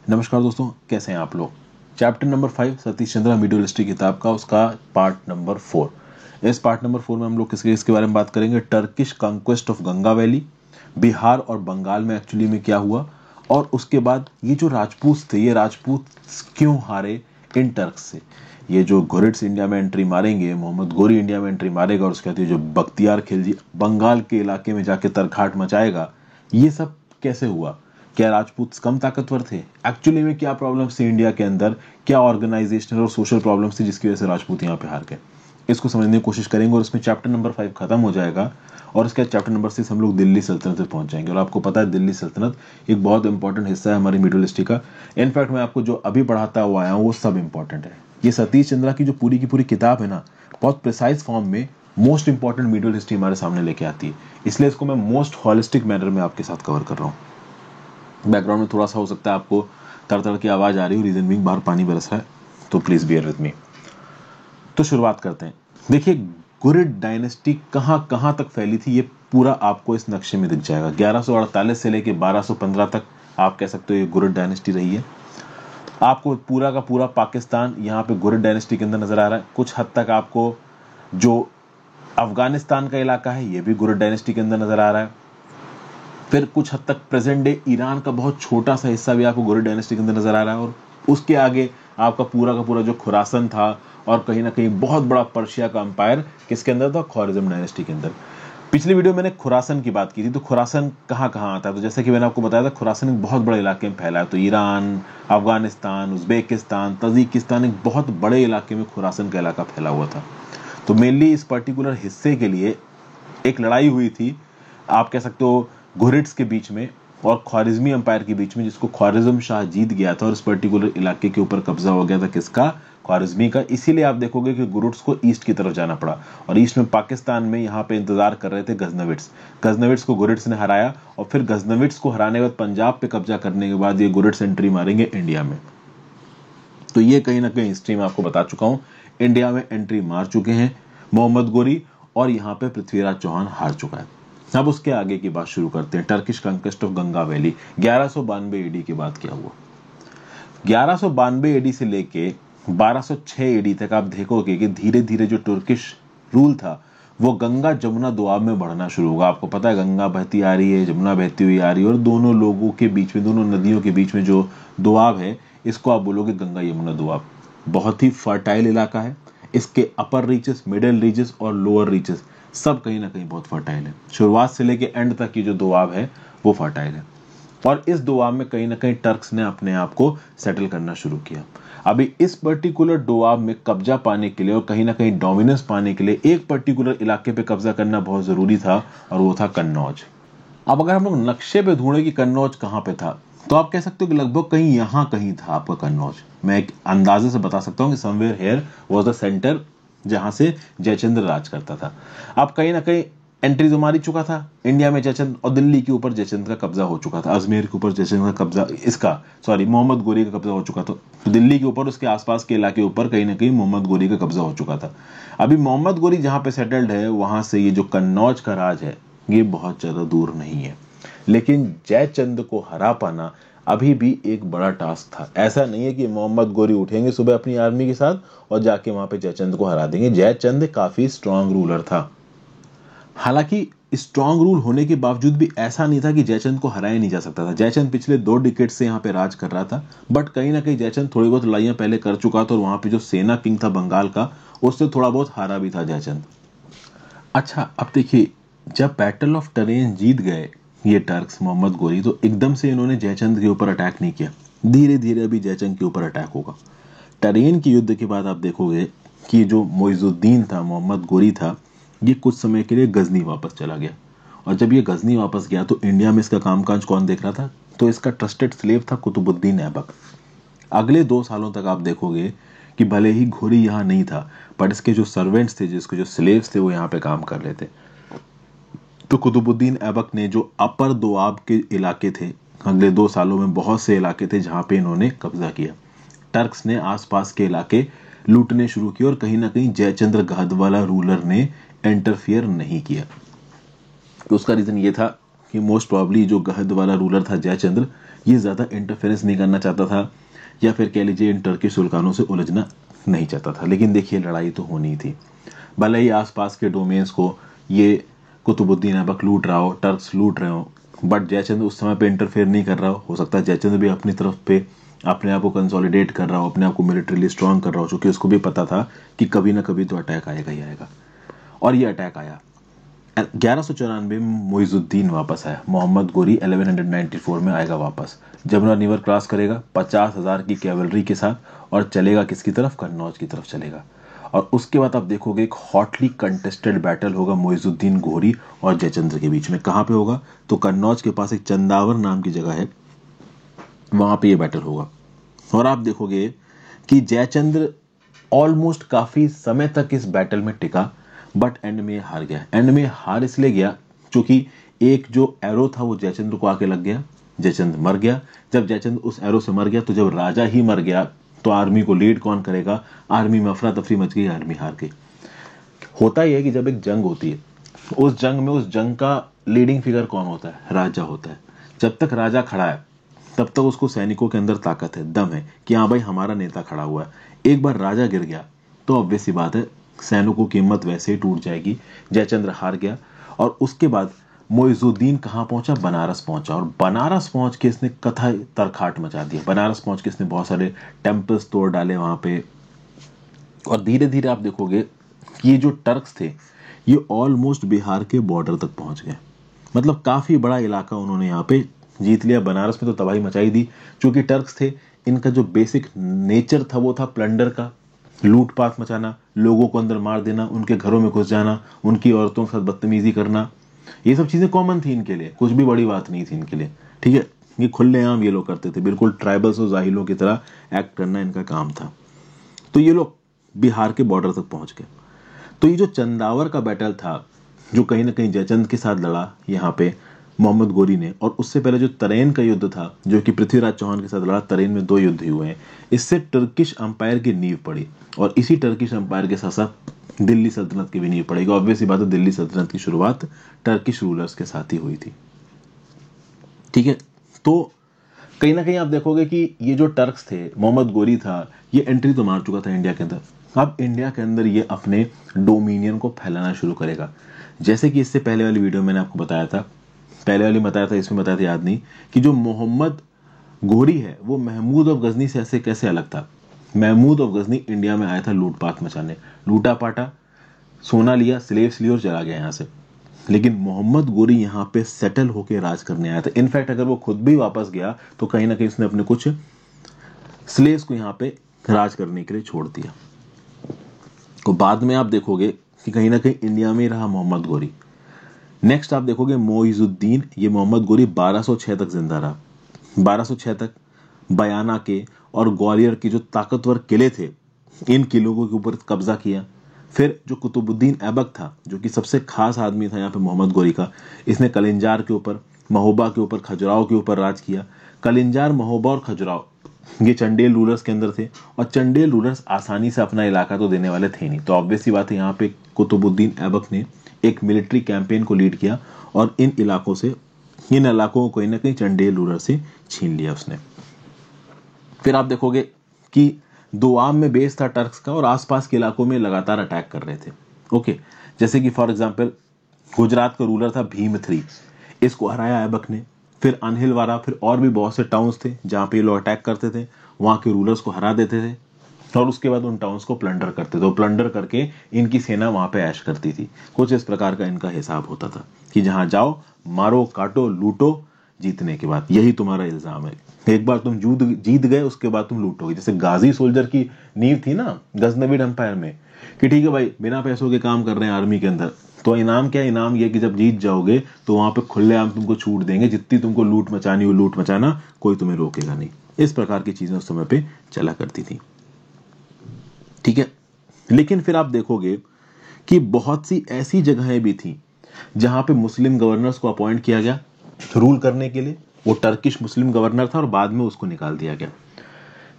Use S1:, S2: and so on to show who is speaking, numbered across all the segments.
S1: नमस्कार दोस्तों, कैसे हैं आप लोग। Chapter number 5 Satish Chandra medial history किताब का उसका पार्ट नंबर 4। इस पार्ट नंबर 4 में हम लोग किसके बारे में बात करेंगे। Turkish conquest of Ganga valley, Bihar और बंगाल में एक्चुअली में क्या हुआ, और उसके बाद ये जो राजपूत थे, ये राजपूत क्यों हारे इन टर्क्स से। ये जो घुरिड्स इंडिया में एंट्री मारेंगे, मोहम्मद गोरी इंडिया में एंट्री मारेगा, और उसके बाद ये जो बख्तियार खिलजी बंगाल के इलाके में जाके तरखाट मचाएगा, ये सब कैसे हुआ। क्या राजपूत कम ताकतवर थे, एक्चुअली में क्या प्रॉब्लम्स थी इंडिया के अंदर, क्या ऑर्गेनाइजेशनल और सोशल प्रॉब्लम्स थी जिसकी वजह से राजपूत यहाँ पे हार गए, इसको समझने की कोशिश करेंगे। और इसमें चैप्टर नंबर 5 खत्म हो जाएगा और इसके बाद चैप्टर नंबर 6 हम लोग दिल्ली सल्तनत पे पहुंच जाएंगे। और आपको पता है दिल्ली सल्तनत एक बहुत इंपॉर्टेंट हिस्सा है हमारी मिडिल हिस्ट्री का। इनफैक्ट मैं आपको जो अभी पढ़ाता हुआ आया हूँ वो सब इंपॉर्टेंट है। ये सतीश चंद्रा की जो पूरी की पूरी किताब है ना, बहुत प्रिसाइज फॉर्म में मोस्ट इंपॉर्टेंट मिडिल हिस्ट्री हमारे सामने लेके आती है, इसलिए इसको मैं मोस्ट हॉलिस्टिक मैनर में आपके साथ कवर कर रहा हूँ। बैकग्राउंड में थोड़ा सा हो सकता है आपको तर की आवाज आ रही हो, रीजन बीइंग बाहर पानी बरस रहा है, तो प्लीज बियर विद मी। तो शुरुआत करते हैं। देखिए गुरिड डायनेस्टी कहां कहां तक फैली थी, ये पूरा आपको इस नक्शे में दिख जाएगा। 1148 से लेके 1215 तक आप कह सकते हो ये गुरिड डायनेस्टी रही है। आपको पूरा का पूरा पाकिस्तान यहाँ पे गुरिड डायनेस्टी के अंदर नजर आ रहा है। कुछ हद तक आपको जो अफगानिस्तान का इलाका है ये भी गुरिड डायनेस्टी के अंदर नजर आ रहा है। फिर कुछ हद तक प्रेजेंट डे ईरान का बहुत छोटा सा हिस्सा भी आपको गुरिड डायनेस्टी के अंदर नजर आ रहा है। और उसके आगे आपका पूरा का पूरा जो खुरासन था, और कहीं ना कहीं बहुत बड़ा पर्शिया का अंपायर किसके अंदर था, ख्वारिज्म डायनेस्टी के अंदर। पिछली वीडियो मैंने खुरासन की बात की थी, तो खुरासन कहाँ कहाँ आता है, तो जैसे कि मैंने आपको बताया था खुरासन एक बहुत बड़े इलाके में फैला है। तो ईरान, अफगानिस्तान, उज्बेकिस्तान, तजिकिस्तान, एक बहुत बड़े इलाके में खुरासन का इलाका फैला हुआ था। तो मेनली इस पर्टिकुलर हिस्से के लिए एक लड़ाई हुई थी, आप कह सकते हो घुरिड्स के बीच में और ख्वारिज्मी अंपायर के बीच में, जिसको ख्वारिज्म शाह जीत गया था और इस पर्टिकुलर इलाके के ऊपर कब्जा हो गया था किसका, ख्वारिज्मी का। इसीलिए आप देखोगे कि घुरिड्स को ईस्ट की तरफ जाना पड़ा, और ईस्ट में पाकिस्तान में यहाँ पे इंतजार कर रहे थे गजनविड्स को घुरिड्स ने हराया, और फिर गजनविड्स को हराने के बाद पंजाब पे कब्जा करने के बाद ये घुरिड्स एंट्री मारेंगे इंडिया में। तो ये कहीं ना कहीं हिस्ट्री में आपको बता चुका हूं, इंडिया में एंट्री मार चुके हैं मोहम्मद गोरी, और यहाँ पे पृथ्वीराज चौहान हार चुका है। अब उसके आगे की बात शुरू करते हैं। Turkish conquest of Ganga valley 1192 AD के बाद क्या हुआ। 1192 एडी से लेके 1206 एडी तक आप देखोगे कि धीरे धीरे जो तुर्किश रूल था वो गंगा जमुना दोआब में बढ़ना शुरू होगा। आपको पता है गंगा बहती आ रही है, जमुना बहती हुई आ रही है, और दोनों लोगों के बीच में, दोनों नदियों के बीच में जो दोआब है, इसको आप बोलोगे गंगा यमुना दोआब। बहुत ही फर्टाइल इलाका है। इसके अपर रीचेस, मिडिल रीचेस और लोअर रीचेस सब कहीं ना कहीं बहुत फर्टाइल है। शुरुआत से लेके एंड तक की जो दोआब है वो फर्टाइल है, और इस दोआब में कहीं ना कहीं टर्क्स ने अपने आप को सेटल करना शुरू किया। अभी इस पर्टिकुलर दोआब में कब्जा पाने के लिए और कहीं ना कहीं डोमिनेंस पाने के लिए एक पर्टिकुलर इलाके पे कब्जा करना बहुत जरूरी था, और वो था कन्नौज। अब अगर हम लोग नक्शे पे ढूंढे कि कन्नौज कहाँ पे था, तो आप कह सकते हो कि लगभग कहीं यहाँ कहीं था आपका कन्नौज। मैं एक अंदाजे से बता सकता हूँ कि somewhere here was the centre जहां से जयचंद्र राज करता था। अब कहीं ना कहीं एंट्री तो मार ही चुका था इंडिया में जयचंद, और दिल्ली के ऊपर जयचंद का कब्जा हो चुका था, अजमेर के ऊपर जयचंद का कब्जा, मोहम्मद गोरी का कब्जा हो चुका था। तो दिल्ली के ऊपर, उसके आसपास के इलाके ऊपर कहीं ना कहीं मोहम्मद गोरी का कब्जा हो चुका था। अभी मोहम्मद गोरी जहां पे सेटल्ड है, वहां से ये जो कन्नौज का राज है ये बहुत ज्यादा दूर नहीं है। लेकिन जयचंद को हरा पाना अभी भी एक बड़ा टास्क था। ऐसा नहीं है कि मोहम्मद गोरी उठेंगे सुबह अपनी आर्मी के साथ और जाके वहां पे जयचंद को हरा देंगे। जयचंद काफी स्ट्रांग रूलर था। हालांकि स्ट्रांग रूल होने के बावजूद भी ऐसा नहीं था कि जयचंद को हराया नहीं जा सकता था। जयचंद पिछले 2 डिकेड से यहाँ पे राज कर रहा था, बट कहीं ना कहीं जयचंद थोड़ी बहुत लड़ाइयां पहले कर चुका था, और वहां पे जो सेना किंग था बंगाल का, उससे थोड़ा बहुत हारा भी था जयचंद। अच्छा, अब देखिए, जब बैटल ऑफ टरेन जीत गए ये टर्क्स, मोहम्मद गोरी, तो एकदम से इन्होंने जयचंद के ऊपर अटैक नहीं किया। धीरे धीरे अभी जयचंद के ऊपर अटैक होगा। टरेन के युद्ध के बाद आप देखोगे कि जो मोइजुद्दीन था, मोहम्मद गोरी था, ये कुछ समय के लिए गजनी वापस चला गया। और जब ये गजनी वापस गया तो इंडिया में इसका कामकाज कौन देख रहा था, तो इसका ट्रस्टेड स्लेव था कुतुबुद्दीन ऐबक। अगले 2 सालों तक आप देखोगे कि भले ही घोरी यहाँ नहीं था, पर इसके जो सर्वेंट्स थे, जिसके जो स्लेव्स थे, वो यहाँ पे काम कर रहे थे। तो कुतुबुद्दीन ऐबक ने जो अपर दोआब के इलाके थे, अगले 2 सालों में बहुत से इलाके थे जहां पे इन्होंने कब्जा किया। टर्क्स ने आसपास के इलाके लूटने शुरू किए, और कहीं ना कहीं जयचंद्र गहदवाला रूलर ने इंटरफियर नहीं किया। तो उसका रीजन ये था कि मोस्ट प्रॉब्ली जो गहदवाला रूलर था जयचंद्र, ये ज़्यादा इंटरफेरेंस नहीं करना चाहता था, या फिर कह लीजिए इन टर्किश सुल्तानों से उलझना नहीं चाहता था। लेकिन देखिए लड़ाई तो होनी थी, भले ही आसपास के डोमेन्स को ये कुतुबुद्दीन ऐबक लूट रहा हो, टर्क्स लूट रहे हो, बट जयचंद्र उस समय पे इंटरफेयर नहीं कर रहा हो सकता है जयचंद्र भी अपनी तरफ पे अपने आप को कंसोलिडेट कर रहा हो, अपने आप को मिलिट्रीली स्ट्रांग कर रहा हो, क्योंकि उसको भी पता था कि कभी ना कभी तो अटैक आएगा ही आएगा। और ये अटैक आया 1194 में। मोइजुद्दीन वापस आया, मोहम्मद गोरी 1194 में आएगा वापस, जमुना रिवर क्रॉस करेगा 50,000 की कैवलरी के साथ और चलेगा किसकी तरफ, कन्नौज की तरफ चलेगा। और उसके बाद आप देखोगे एक हॉटली कंटेस्टेड बैटल होगा मोइजुद्दीन गोरी और जयचंद्र के बीच में। कहाँ पे होगा, तो कन्नौज के पास एक चंदावर नाम की जगह है, वहां पे ये बैटल होगा। और आप देखोगे कि जयचंद्र ऑलमोस्ट काफी समय तक इस बैटल में टिका, बट एंड में हार गया। एंड में हार इसलिए गया क्योंकि एक जो एरो था वो जयचंद्र को आके लग गया, जयचंद्र मर गया। जब जयचंद्र उस एरो से मर गया तो जब राजा ही मर गया तो आर्मी को लीड कौन करेगा, आर्मी में अफरा तफरी मच गई, आर्मी हार गई। होता यह है कि जब एक जंग होती है, उस जंग का लीडिंग फिगर कौन होता है, राजा होता है। जब तक राजा खड़ा है तब तक उसको सैनिकों के अंदर ताकत है, दम है कि हाँ भाई हमारा नेता खड़ा हुआ है। एक बार राजा गिर गया तो ऑब्वियस सी बात है सैनिकों की हिम्मत वैसे ही टूट जाएगी। जयचंद्र हार गया और उसके बाद मोइजुद्दीन कहाँ पहुंचा, बनारस पहुंचा। और बनारस पहुंच के इसने कथा तरखाट मचा दिया। बनारस पहुंच के इसने बहुत सारे टेम्पल्स तोड़ डाले वहां पे। और धीरे धीरे आप देखोगे कि ये जो टर्क्स थे ये ऑलमोस्ट बिहार के बॉर्डर तक पहुंच गए। मतलब काफी बड़ा इलाका उन्होंने यहाँ पे जीत लिया। बनारस में तो तबाही मचाई दी, क्योंकि टर्क्स थे, इनका जो बेसिक नेचर था वो था प्लंडर का, लूटपाट मचाना, लोगों को अंदर मार देना, उनके घरों में घुस जाना, उनकी औरतों के साथ बदतमीजी करना। ये सब चीजें कॉमन थी इनके लिए, कुछ भी बड़ी बात नहीं थी इनके लिए। ठीक है, ये खुलेआम ये लोग करते थे, बिल्कुल ट्राइबल्स और जाहिलों की तरह एक्ट करना इनका काम था। तो ये लोग बिहार के बॉर्डर तक पहुंच गए। तो ये जो चंदावर का बैटल था, जो कहीं ना कहीं जयचंद के साथ लड़ा यहाँ पे मोहम्मद गोरी ने, और उससे पहले जो तरेन का युद्ध था जो कि पृथ्वीराज चौहान के साथ लड़ा, तरेन में 2 युद्ध हुए हैं। इससे टर्किश अंपायर की नींव पड़ी, और इसी टर्किश अंपायर के साथ साथ दिल्ली सल्तनत की भी नींव पड़ेगी। ऑब्वियसली बात है, दिल्ली सल्तनत की शुरुआत टर्किश रूलर्स के साथ ही हुई थी। ठीक है, तो कहीं ना कहीं आप देखोगे कि ये जो टर्क्स थे, मोहम्मद गोरी था, ये एंट्री तो मार चुका था इंडिया के अंदर। अब इंडिया के अंदर ये अपने डोमिनियन को फैलाना शुरू करेगा। जैसे कि इससे पहले वाली वीडियो मैंने आपको बताया था, पहले वाली बताया था, इसमें बताया था याद नहीं, कि जो मोहम्मद गोरी है वो महमूद ऑफ गजनी से ऐसे कैसे अलग था। महमूद ऑफ गजनी इंडिया में आया था लूटपाट मचाने, लूटा पाटा, सोना लिया, स्लेव्स लिए और चला गया यहाँ से। लेकिन मोहम्मद गोरी यहाँ पे सेटल होके राज करने आया था। इनफैक्ट अगर वो खुद भी वापस गया तो कहीं ना कहीं उसने अपने कुछ स्लेव्स को यहाँ पे राज करने के लिए छोड़ दिया। तो बाद में आप देखोगे कि कहीं ना कहीं इंडिया में ही रहा मोहम्मद गोरी। नेक्स्ट आप देखोगे मोइजुद्दीन, ये मोहम्मद गोरी 1206 तक जिंदा रहा। 1206 तक बयाना के और ग्वालियर के जो ताकतवर किले थे, इन किलों के ऊपर कब्जा किया। फिर जो कुतुबुद्दीन ऐबक था, जो कि सबसे खास आदमी था यहाँ पे मोहम्मद गोरी का, इसने कलिंजार के ऊपर, महोबा के ऊपर, खजुराहो के ऊपर राज किया। कलिंजार, महोबा और खजुराहो ये चंडेल रूलर्स के अंदर थे, और चंडेल रूलर्स आसानी से अपना इलाका तो देने वाले थे नहीं। तो ऑब्वियसली बात है, यहाँ पे कुतुबुद्दीन ऐबक ने एक मिलिट्री कैंपेन को लीड किया और इन इलाकों को कहीं ना कहीं चंडेल रूलर से छीन लिया उसने। फिर आप देखोगे कि दोआब में बेस था टर्क्स का, और आसपास के इलाकों में लगातार अटैक कर रहे थे। ओके, जैसे कि फॉर एग्जांपल गुजरात का रूलर था भीम III, इसको हराया ऐबक ने। फिर अनहिलवारा, फिर और भी बहुत से टाउन्स थे जहाँ पे ये लोग अटैक करते थे, वहाँ के रूलर्स को हरा देते थे और उसके बाद उन टाउन्स को प्लंडर करते थे। प्लंडर करके इनकी सेना वहाँ पे ऐश करती थी। कुछ इस प्रकार का इनका हिसाब होता था कि जहाँ जाओ, मारो, काटो, लूटो, जीतने के बाद यही तुम्हारा इल्जाम है। एक बार तुम जीत गए, उसके बाद तुम लूटोगे। जैसे गाजी सोल्जर की नींव थी ना गजनवीड एम्पायर में, कि ठीक है भाई बिना पैसों के काम कर रहे हैं आर्मी के अंदर, तो इनाम क्या, इनाम ये कि जब जीत जाओगे तो वहां पे खुलेआम तुमको छूट देंगे, जितनी तुमको लूट मचानी हो लूट मचाना, कोई तुम्हें रोकेगा नहीं। इस प्रकार की चीजें उस समय पे चला करती थी। ठीक है, लेकिन फिर आप देखोगे कि बहुत सी ऐसी जगहें भी थी जहां पे मुस्लिम गवर्नर्स को अपॉइंट किया गया रूल करने के लिए। वो टर्किश मुस्लिम गवर्नर था और बाद में उसको निकाल दिया गया।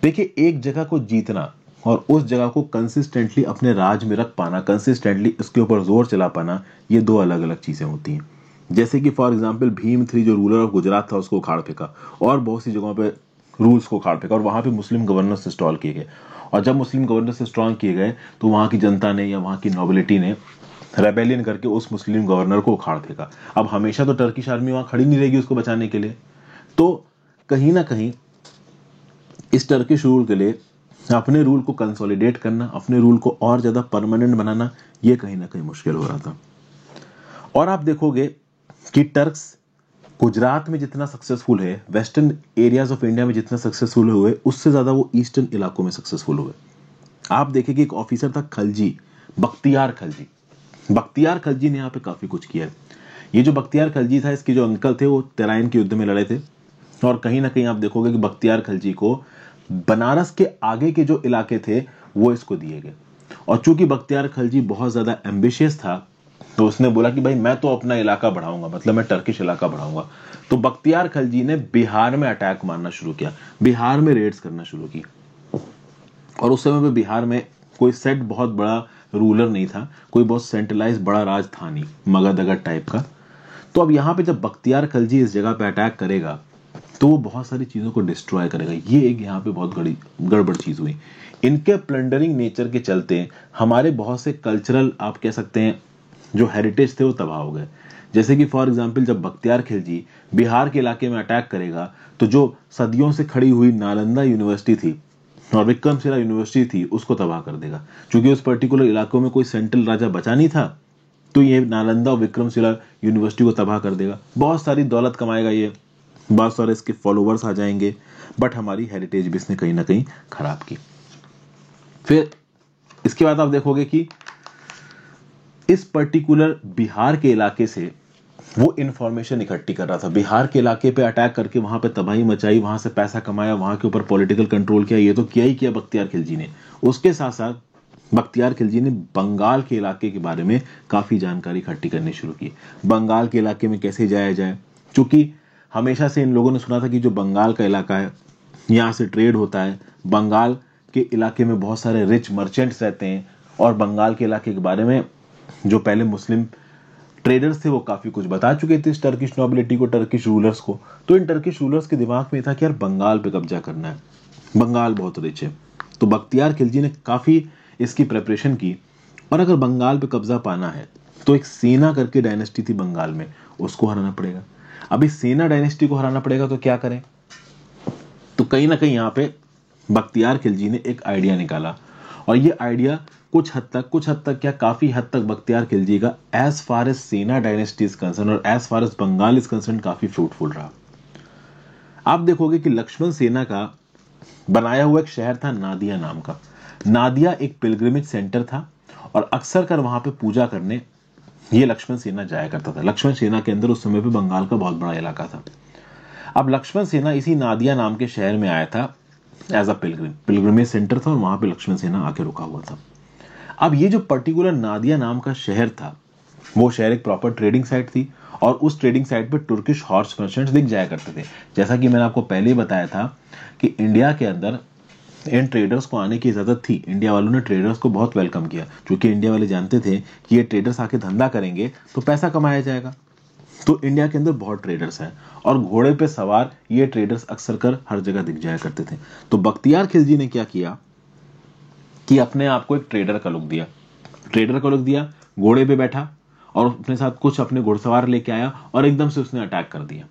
S1: देखिए, एक जगह को जीतना और उस जगह को कंसिस्टेंटली अपने राज में रख पाना, कंसिस्टेंटली उसके ऊपर जोर चला पाना, ये 2 अलग अलग चीजें होती हैं। जैसे कि फॉर एग्जाम्पल भीम थ्री जो रूलर ऑफ गुजरात था उसको उखाड़ फेंका, और बहुत सी जगहों पे रूल्स को उखाड़ फेंका, और वहां पे मुस्लिम गवर्नर्स इंस्टॉल किए गए। और जब मुस्लिम गवर्नर्स इंस्टॉल किए गए तो वहां की जनता ने या वहां की नोबिलिटी ने रेबेलियन करके उस मुस्लिम गवर्नर को उखाड़ फेंका। अब हमेशा तो टर्किश आर्मी वहां खड़ी नहीं रहेगी उसको बचाने के लिए, तो कहीं ना कहीं इस टर्किश रूल के लिए अपने रूल को कंसोलिडेट करना, अपने रूल को और ज्यादा परमानेंट बनाना, ये कहीं ना कहीं मुश्किल हो रहा था। और आप देखोगे कि टर्क्स गुजरात में जितना सक्सेसफुल है, वेस्टर्न एरियाज ऑफ इंडिया में जितना सक्सेसफुल हुए, उससे ज्यादा वो ईस्टर्न इलाकों में सक्सेसफुल हुए। आप देखेंगे एक ऑफिसर था खलजी, बख्तियार खलजी। बख्तियार खलजी ने यहाँ पे काफी कुछ किया है। ये जो बख्तियार खलजी था, इसके जो अंकल थे वो तराइन के युद्ध में लड़े थे, और कहीं ना कहीं आप देखोगे कि बख्तियार खलजी को बनारस के आगे के जो इलाके थे वो इसको दिए गए। और चूंकि बख्तियार खलजी बहुत ज्यादा एम्बिशियस था, तो उसने बोला कि भाई मैं तो अपना इलाका बढ़ाऊंगा, मतलब मैं टर्किश इलाका बढ़ाऊंगा। तो बख्तियार खलजी ने बिहार में अटैक मारना शुरू किया, बिहार में रेड्स करना शुरू की। और उस समय पे बिहार में कोई सेट बहुत बड़ा रूलर नहीं था, कोई बहुत सेंट्रलाइज बड़ा राज था नहीं, मगध अगध टाइप का। तो अब यहाँ पे जब बख्तियार खलजी इस जगह पे अटैक करेगा तो वो बहुत सारी चीजों को डिस्ट्रॉय करेगा। ये एक यहाँ पे बहुत गड़बड़ चीज हुई। इनके प्लंडरिंग नेचर के चलते हमारे बहुत से कल्चरल, आप कह सकते हैं, जो हेरिटेज थे वो तबाह हो गए। जैसे कि फॉर एग्जाम्पल जब बख्तियार खिलजी बिहार के इलाके में अटैक करेगा तो जो सदियों से खड़ी हुई नालंदा यूनिवर्सिटी थी और विक्रमशिला यूनिवर्सिटी थी उसको तबाह कर देगा। क्योंकि उस पर्टिकुलर इलाकों में कोई सेंट्रल राजा बचा नहीं था, तो ये नालंदा और विक्रमशिला यूनिवर्सिटी को तबाह कर देगा। बहुत सारी दौलत कमाएगा ये, बहुत सारे इसके फॉलोवर्स आ जाएंगे, बट हमारी हेरिटेज भी इसने कहीं ना कहीं खराब की। फिर इसके बाद आप देखोगे कि इस पर्टिकुलर बिहार के इलाके से वो इंफॉर्मेशन इकट्ठी कर रहा था, बिहार के इलाके पे अटैक करके वहां पे तबाही मचाई, वहां से पैसा कमाया, वहां के ऊपर पॉलिटिकल कंट्रोल किया। ये तो किया ही किया बख्तियार खिलजी ने। उसके साथ साथ बख्तियार खिलजी ने बंगाल के इलाके के बारे में काफी जानकारी इकट्ठी करनी शुरू की। बंगाल के इलाके में कैसे जाया जाए, क्योंकि हमेशा से इन लोगों ने सुना था कि जो बंगाल का इलाका है यहाँ से ट्रेड होता है, बंगाल के इलाके में बहुत सारे रिच मर्चेंट्स रहते हैं, और बंगाल के इलाके के बारे में जो पहले मुस्लिम ट्रेडर्स थे वो काफी कुछ बता चुके थे इस टर्किश नोबिलिटी को, टर्किश रूलर्स को। तो इन टर्किश रूलर्स के दिमाग में था कि यार बंगाल पे कब्जा करना है, बंगाल बहुत रिच है। तो बख्तियार खिलजी ने काफी इसकी प्रेपरेशन की, और अगर बंगाल पे कब्जा पाना है तो एक सेना करके डायनेस्टी थी बंगाल में, उसको हराना पड़ेगा। अभी सेना डायनेस्टी को हराना पड़ेगा तो क्या करें, तो कहीं ना कहीं यहाँ पे बख्तियार खिलजी ने एक आइडिया निकाला, और ये आइडिया कुछ हद तक क्या, काफी हद तक बख्तियार खिलजी का as far as Sena dynasty is concern और as far as Bengal is concern काफी फ्रूटफुल रहा। आप देखोगे कि लक्ष्मण सेना का बनाया हुआ एक शहर था नादिया नाम का। नादिया एक पिलग्रिमेज सेंटर था, और अक्सर कर वहां पे पूजा करने ये लक्ष्मण सेना जाया करता था। लक्ष्मण सेना के अंदर उस समय पे बंगाल का बहुत बड़ा इलाका था। अब लक्ष्मण सेना इसी नादिया नाम के शहर में आया था एज अ पिलग्रिमेज सेंटर था, और वहां पे लक्ष्मण सेना आके रुका हुआ था। अब ये जो पर्टिकुलर नादिया नाम का शहर था, वो शहर एक प्रॉपर ट्रेडिंग साइट थी, और उस ट्रेडिंग साइट पे तुर्किश हॉर्स मर्चेंट्स दिख जाया करते थे। जैसा कि मैंने आपको पहले ही बताया था कि इंडिया के अंदर इन ट्रेडर्स को आने की इजाजत थी। इंडिया वालों ने ट्रेडर्स को बहुत वेलकम किया, क्योंकि इंडिया वाले जानते थे कि ये ट्रेडर्स आके धंधा करेंगे तो पैसा कमाया जाएगा। तो इंडिया के अंदर बहुत ट्रेडर्स हैं, और घोड़े पे सवार ये ट्रेडर्स अक्सर कर हर जगह दिख जाया करते थे। तो बख्तियार खिलजी ने क्या किया कि अपने आप को एक ट्रेडर का लुक दिया, घोड़े पे बैठा, और अपने साथ कुछ अपने घुड़सवार लेके आया, और एकदम से उसने अटैक कर दिया।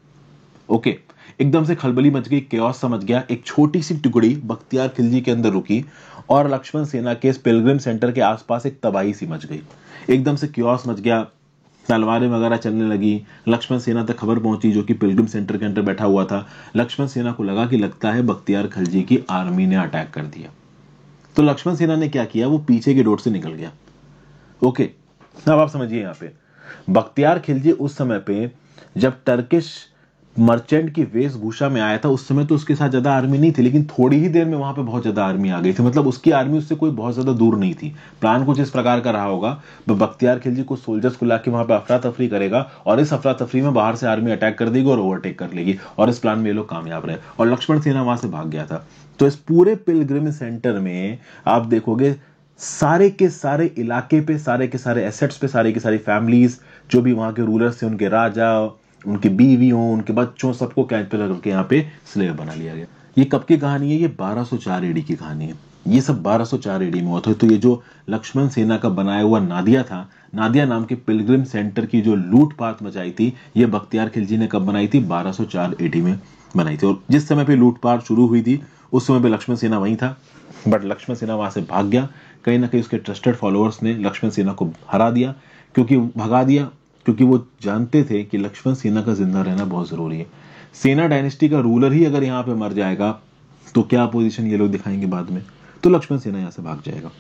S1: ओके, एकदम से खलबली मच गई, केओस समझ गया। एक छोटी सी टुकड़ी बख्तियार खिलजी के अंदर रुकी, और लक्ष्मण सेना के इस पिलग्रिम सेंटर के आसपास एक तबाही सी मच गई। एकदम से केओस मच गया, तलवारें वगैरह चलने लगी। लक्ष्मण सेना तक खबर पहुंची, जो कि पिलग्रिम सेंटर के अंदर बैठा हुआ था। लक्ष्मण सेना को लगा कि लगता है बख्तियार खिलजी की आर्मी ने अटैक कर दिया। तो लक्ष्मण सेना ने क्या किया, वो पीछे के डोर से निकल गया। ओके, अब आप समझिए, यहाँ पे बख्तियार खिलजी उस समय पे जब टर्किश मर्चेंट की वेशभूषा में आया था, उस समय तो उसके साथ ज्यादा आर्मी नहीं थी, लेकिन थोड़ी ही देर में वहां पे बहुत ज्यादा आर्मी आ गई थी। मतलब उसकी आर्मी उससे कोई बहुत ज्यादा दूर नहीं थी। प्लान कुछ इस प्रकार का रहा होगा, बख्तियार खिलजी कुछ सोल्जर्स को लाके वहां पे अफरा तफरी करेगा, और इस अफरा तफरी में बाहर से आर्मी अटैक कर देगी और ओवरटेक कर लेगी, और इस प्लान में ये लोग कामयाब रहे, और लक्ष्मण सेना वहां से भाग गया था। तो इस पूरे पिलग्रिम सेंटर में आप देखोगे सारे के सारे इलाके पे, सारे के सारे एसेट्स पे, सारी की सारी फैमिलीज, जो भी वहां के रूलर्स थे, उनके राजा, उनकी बीवियों, उनके बच्चों, सबको कैद पे करके यहाँ पे स्लेव बना लिया गया। ये कब की कहानी है? ये 1204 एडी की कहानी है। ये सब 1204 एडी में हुआ था। तो ये जो लक्ष्मण सेना का बनाया हुआ नादिया था, नादिया नाम के पिलग्रिम सेंटर की जो लूटपाट मचाई थी, ये बख्तियार खिलजी ने कब बनाई थी? 1204 एडी में बनाई थी। और जिस समय पे लूटपाट शुरू हुई थी उस समय पे लक्ष्मण सेना वहीं था, बट लक्ष्मण सेना वहां से भाग गया। कहीं ना कहीं उसके ट्रस्टेड फॉलोअर्स ने लक्ष्मण सेना को हरा दिया, भगा दिया, क्योंकि वो जानते थे कि लक्ष्मण सेना का जिंदा रहना बहुत जरूरी है। सेना डायनेस्टी का रूलर ही अगर यहाँ पे मर जाएगा तो क्या पोजीशन ये लोग दिखाएंगे बाद में, तो लक्ष्मण सेना यहाँ से भाग जाएगा।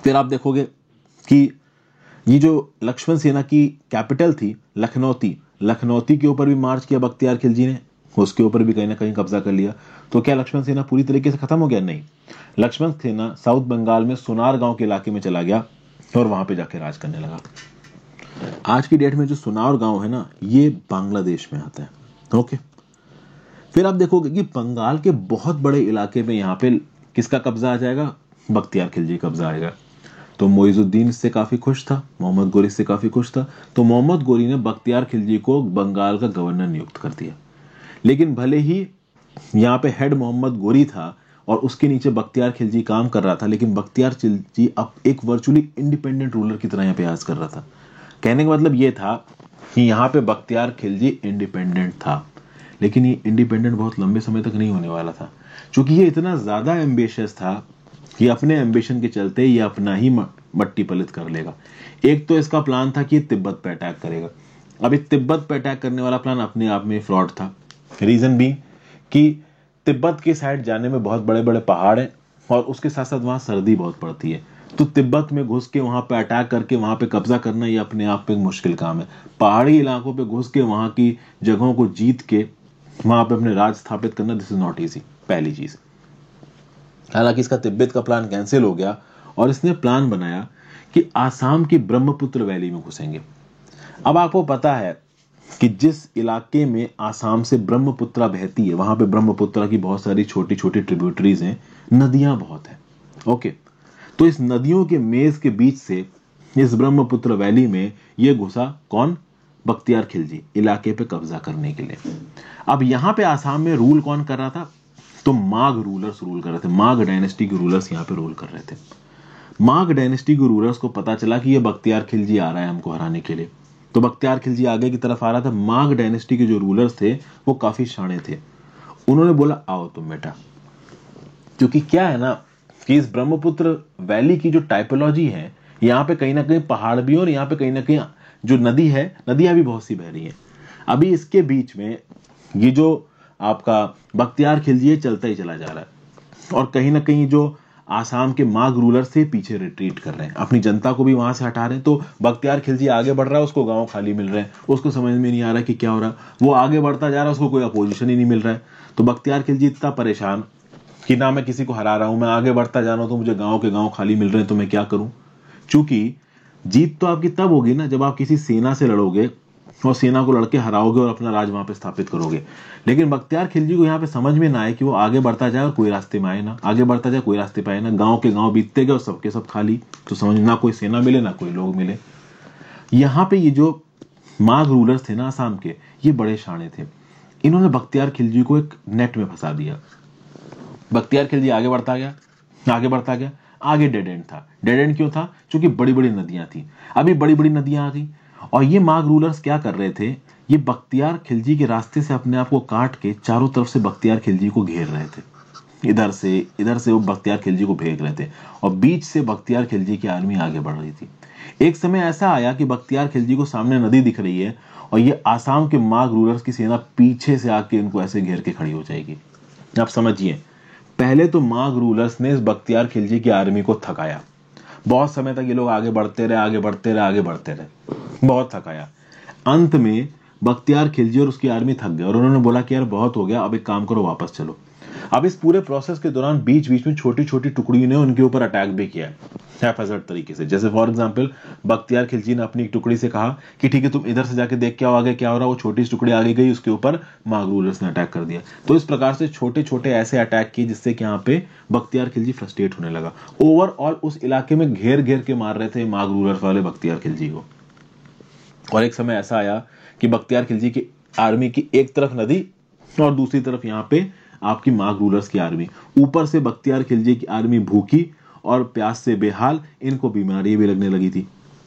S1: फिर आप देखोगे कि ये जो लक्ष्मण सेना की कैपिटल थी लखनौती के ऊपर भी मार्च किया बख्तियार खिलजी ने, उसके ऊपर भी कहीं ना कहीं कब्जा कर लिया। तो क्या लक्ष्मण सेना पूरी तरीके से खत्म हो गया? नहीं, लक्ष्मण सेना साउथ बंगाल में सुनार गांव के इलाके में चला गया और वहां पे जाके राज करने लगा। आज की डेट में जो सुनार गांव है ना, ये बांग्लादेश में आता है। ओके, फिर आप देखोगे कि बंगाल के बहुत बड़े इलाके में यहाँ पे किसका कब्जा आ जाएगा? बख्तियार खिलजी कब्जा आएगा। तो मोइजुद्दीन इससे काफी खुश था, मोहम्मद गोरी इससे काफी खुश था। तो मोहम्मद गोरी ने बख्तियार खिलजी को बंगाल का गवर्नर नियुक्त कर दिया। लेकिन भले ही यहाँ पे हेड मोहम्मद गोरी था और उसके नीचे बख्तियार खिलजी काम कर रहा था, लेकिन बख्तियार खिलजी अब एक वर्चुअली इंडिपेंडेंट रूलर की तरह यहाँ पे राज कर रहा था। कहने का मतलब ये था कि यहाँ पे बख्तियार खिलजी इंडिपेंडेंट था, लेकिन ये इंडिपेंडेंट बहुत लंबे समय तक नहीं होने वाला था, क्योंकि ये इतना ज्यादा एम्बिशियस था कि अपने एम्बिशन के चलते ये अपना ही मट्टी पलित कर लेगा। एक तो इसका प्लान था कि तिब्बत पे अटैक करेगा। अभी तिब्बत पे अटैक करने वाला प्लान अपने आप में फ्रॉड था। रीजन भी कि तिब्बत के साइड जाने में बहुत बड़े बड़े पहाड़ हैं और उसके साथ साथ वहां सर्दी बहुत पड़ती है। तो तिब्बत में घुस के वहां पे अटैक करके वहां पे कब्जा करना ये अपने आप पे एक मुश्किल काम है। पहाड़ी इलाकों पे घुस के वहां की जगहों को जीत के वहां पे अपने राज स्थापित करना, दिस इज नॉट इजी, पहली चीज। हालांकि इसका तिब्बत का प्लान कैंसिल हो गया और इसने प्लान बनाया कि आसाम की ब्रह्मपुत्र वैली में घुसेंगे। अब आपको पता है कि जिस इलाके में आसाम से ब्रह्मपुत्र बहती है, वहां पे ब्रह्मपुत्र की बहुत सारी छोटी छोटी ट्रिब्यूटरीज हैं, नदियां बहुत हैं। ओके, तो इस नदियों के मेज के बीच से इस ब्रह्मपुत्र वैली में ये घुसा कौन? बख्तियार खिलजी, इलाके पे कब्जा करने के लिए। अब यहां पे आसाम में रूल कौन कर रहा था? तो माघ रूलर्स रूल कर रहे थे। माघ डायनेस्टी के रूलर्स यहाँ पे रूल कर रहे थे। माघ डायनेस्टी के रूलर्स को पता चला कि ये बख्तियार खिलजी आ रहा है हमको हराने के लिए, तो बख्तियार खिलजी आगे की तरफ आ रहा था। माघ डायनेस्टी के जो रूलर्स थे वो काफी शाणे थे। उन्होंने बोला आओ तुम बेटा, क्योंकि क्या है ना कि इस ब्रह्मपुत्र वैली की जो टाइपोलॉजी है, यहाँ पे कहीं ना कहीं पहाड़ भी और यहाँ पे कहीं ना कहीं जो नदी है, नदियां भी बहुत सी बह रही हैं। अभी इसके बीच में ये जो आपका बख्तियार खिलजी चलता ही चला जा रहा है और कहीं ना कहीं जो आसाम के माघ रूलर्स थे पीछे रिट्रीट कर रहे हैं, अपनी जनता को भी वहां से हटा रहे हैं। तो बख्तियार खिलजी आगे बढ़ रहा है, उसको गांव खाली मिल रहे हैं, उसको समझ में नहीं आ रहा कि क्या हो रहा है। वो आगे बढ़ता जा रहा है, उसको कोई अपोजिशन ही नहीं मिल रहा है। तो बख्तियार खिलजी इतना परेशान कि ना मैं किसी को हरा रहा हूं, मैं आगे बढ़ता जा रहा हूं तो मुझे गांव के गांव खाली मिल रहे हैं, तो मैं क्या करूं? चूंकि जीत तो आपकी तब होगी ना जब आप किसी सेना से लड़ोगे और सेना को लड़के हराओगे और अपना राज वहां पे स्थापित करोगे। लेकिन बख्तियार खिलजी को यहाँ पे समझ में ना आए कि वो आगे बढ़ता जाए और कोई रास्ते में आए ना, आगे बढ़ता जाए कोई रास्ते पे आए ना, गांव के गांव बीतते गए और सबके सब खाली। तो समझ ना कोई सेना मिले ना कोई लोग मिले। यहाँ पे ये जो माघ रूलर्स थे ना आसाम के, ये बड़े शाणे थे। इन्होंने बख्तियार खिलजी को एक नेट में फंसा दिया। बख्तियार खिलजी आगे बढ़ता गया, आगे बढ़ता गया, आगे डेड एंड था। डेड एंड क्यों था? क्योंकि बड़ी बड़ी नदियां थी। अभी बड़ी बड़ी नदियां आ गई और ये माघ रूलर्स क्या कर रहे थे, ये बख्तियार खिलजी के रास्ते से अपने आप को काट के चारों तरफ से बख्तियार खिलजी को घेर रहे थे। इधर से वो बख्तियार खिलजी को भेज रहे थे और बीच से बख्तियार खिलजी की आर्मी आगे बढ़ रही थी। एक समय ऐसा आया कि बख्तियार खिलजी को सामने नदी दिख रही है और ये आसाम के माघ रूलर्स की सेना पीछे से आके इनको ऐसे घेर के खड़ी हो जाएगी। आप समझिए, पहले तो माघ रूलर्स ने इस बख्तियार खिलजी की आर्मी को थकाया। बहुत समय तक ये लोग आगे बढ़ते रहे, आगे बढ़ते रहे, आगे बढ़ते रहे, बहुत थकाया। अंत में बख्तियार खिलजी और उसकी आर्मी थक गए और उन्होंने बोला कि यार बहुत हो गया, अब एक काम करो वापस चलो। अब इस पूरे प्रोसेस के दौरान बीच बीच में छोटी छोटी टुकड़ियों ने उनके ऊपर अटैक भी किया हैफेजर्ड तरीके से। जैसे फॉर एग्जांपल बख्तियार खिलजी ने अपनी एक टुकड़ी से कहा कि ठीक है तुम इधर से जाके देख के आओ आगे क्या हो रहा है, वो छोटी टुकड़ी आगे गई, उसके ऊपर माग रूलर्स ने अटैक कर दिया। तो इस प्रकार से छोटे छोटे ऐसे अटैक किए जिससे कि यहाँ पे बख्तियार खिलजी फ्रस्ट्रेट होने लगा। ओवरऑल उस इलाके में घेर घेर के मार रहे थे माग रूलर्स वाले बख्तियार खिलजी को। और एक समय ऐसा आया कि बख्तियार खिलजी की आर्मी की एक तरफ नदी और दूसरी तरफ यहाँ पे आपकी माग रूलर्स की आर्मी, ऊपर से बख्तियार खिलजी की आर्मी भूखी और प्यास से बेहाल, इनको बीमारी भी लगने लगी थी।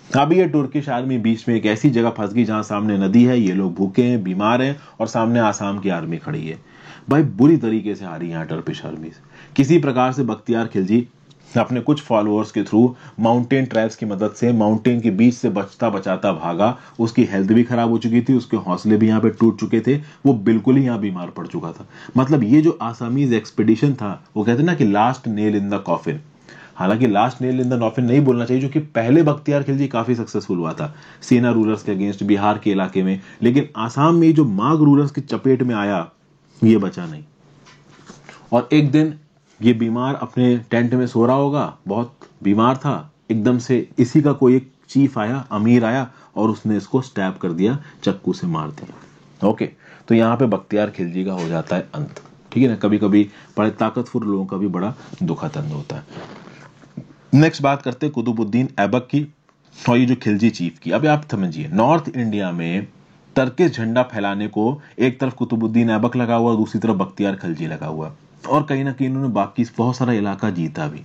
S1: अब ये तुर्किश आर्मी बीच में एक ऐसी जगह फंस गई जहां सामने नदी है, ये लोग भूखे हैं, बीमार हैं और सामने आसाम की आर्मी खड़ी है। भाई बुरी तरीके से हारी यहाँ टर्किश आर्मी। किसी प्रकार से बख्तियार खिलजी अपने कुछ फॉलोअर्स के थ्रू माउंटेन ट्राइब्स की मदद से माउंटेन के बीच से बचता बचाता भागा। उसकी हेल्थ भी खराब हो चुकी थी, उसके हौसले भी यहाँ पे टूट चुके थे, वो बिल्कुल ही यहाँ बीमार पड़ चुका था। मतलब ये जो आसामीज एक्सपीडिशन था, वो कहते हैं ना कि last nail in the coffin. हालांकि last nail in the coffin नहीं बोलना चाहिए, जो कि पहले बख्तियार खिलजी काफी सक्सेसफुल हुआ था सेना रूलर्स के अगेंस्ट बिहार के इलाके में, लेकिन आसाम में जो माग रूलर्स की चपेट में आया ये बचा नहीं। और एक दिन ये बीमार अपने टेंट में सो रहा होगा, बहुत बीमार था, एकदम से इसी का कोई एक चीफ आया, अमीर आया और उसने इसको स्टैब कर दिया, चक्कू से मार दिया। ओके, तो यहाँ पे बख्तियार खिलजी का हो जाता है अंत। ठीक है ना, कभी कभी बड़े ताकतवर लोगों का भी बड़ा दुखद अंत होता है। नेक्स्ट बात करते हैं कुतुबुद्दीन ऐबक की और ये जो खिलजी चीफ की। अब आप समझिए, नॉर्थ इंडिया में टर्किश झंडा फैलाने को एक तरफ कुतुबुद्दीन ऐबक लगा हुआ, दूसरी तरफ बख्तियार खिलजी लगा हुआ, और कहीं ना कहीं इन्होंने बाकी बहुत सारा इलाका जीता भी।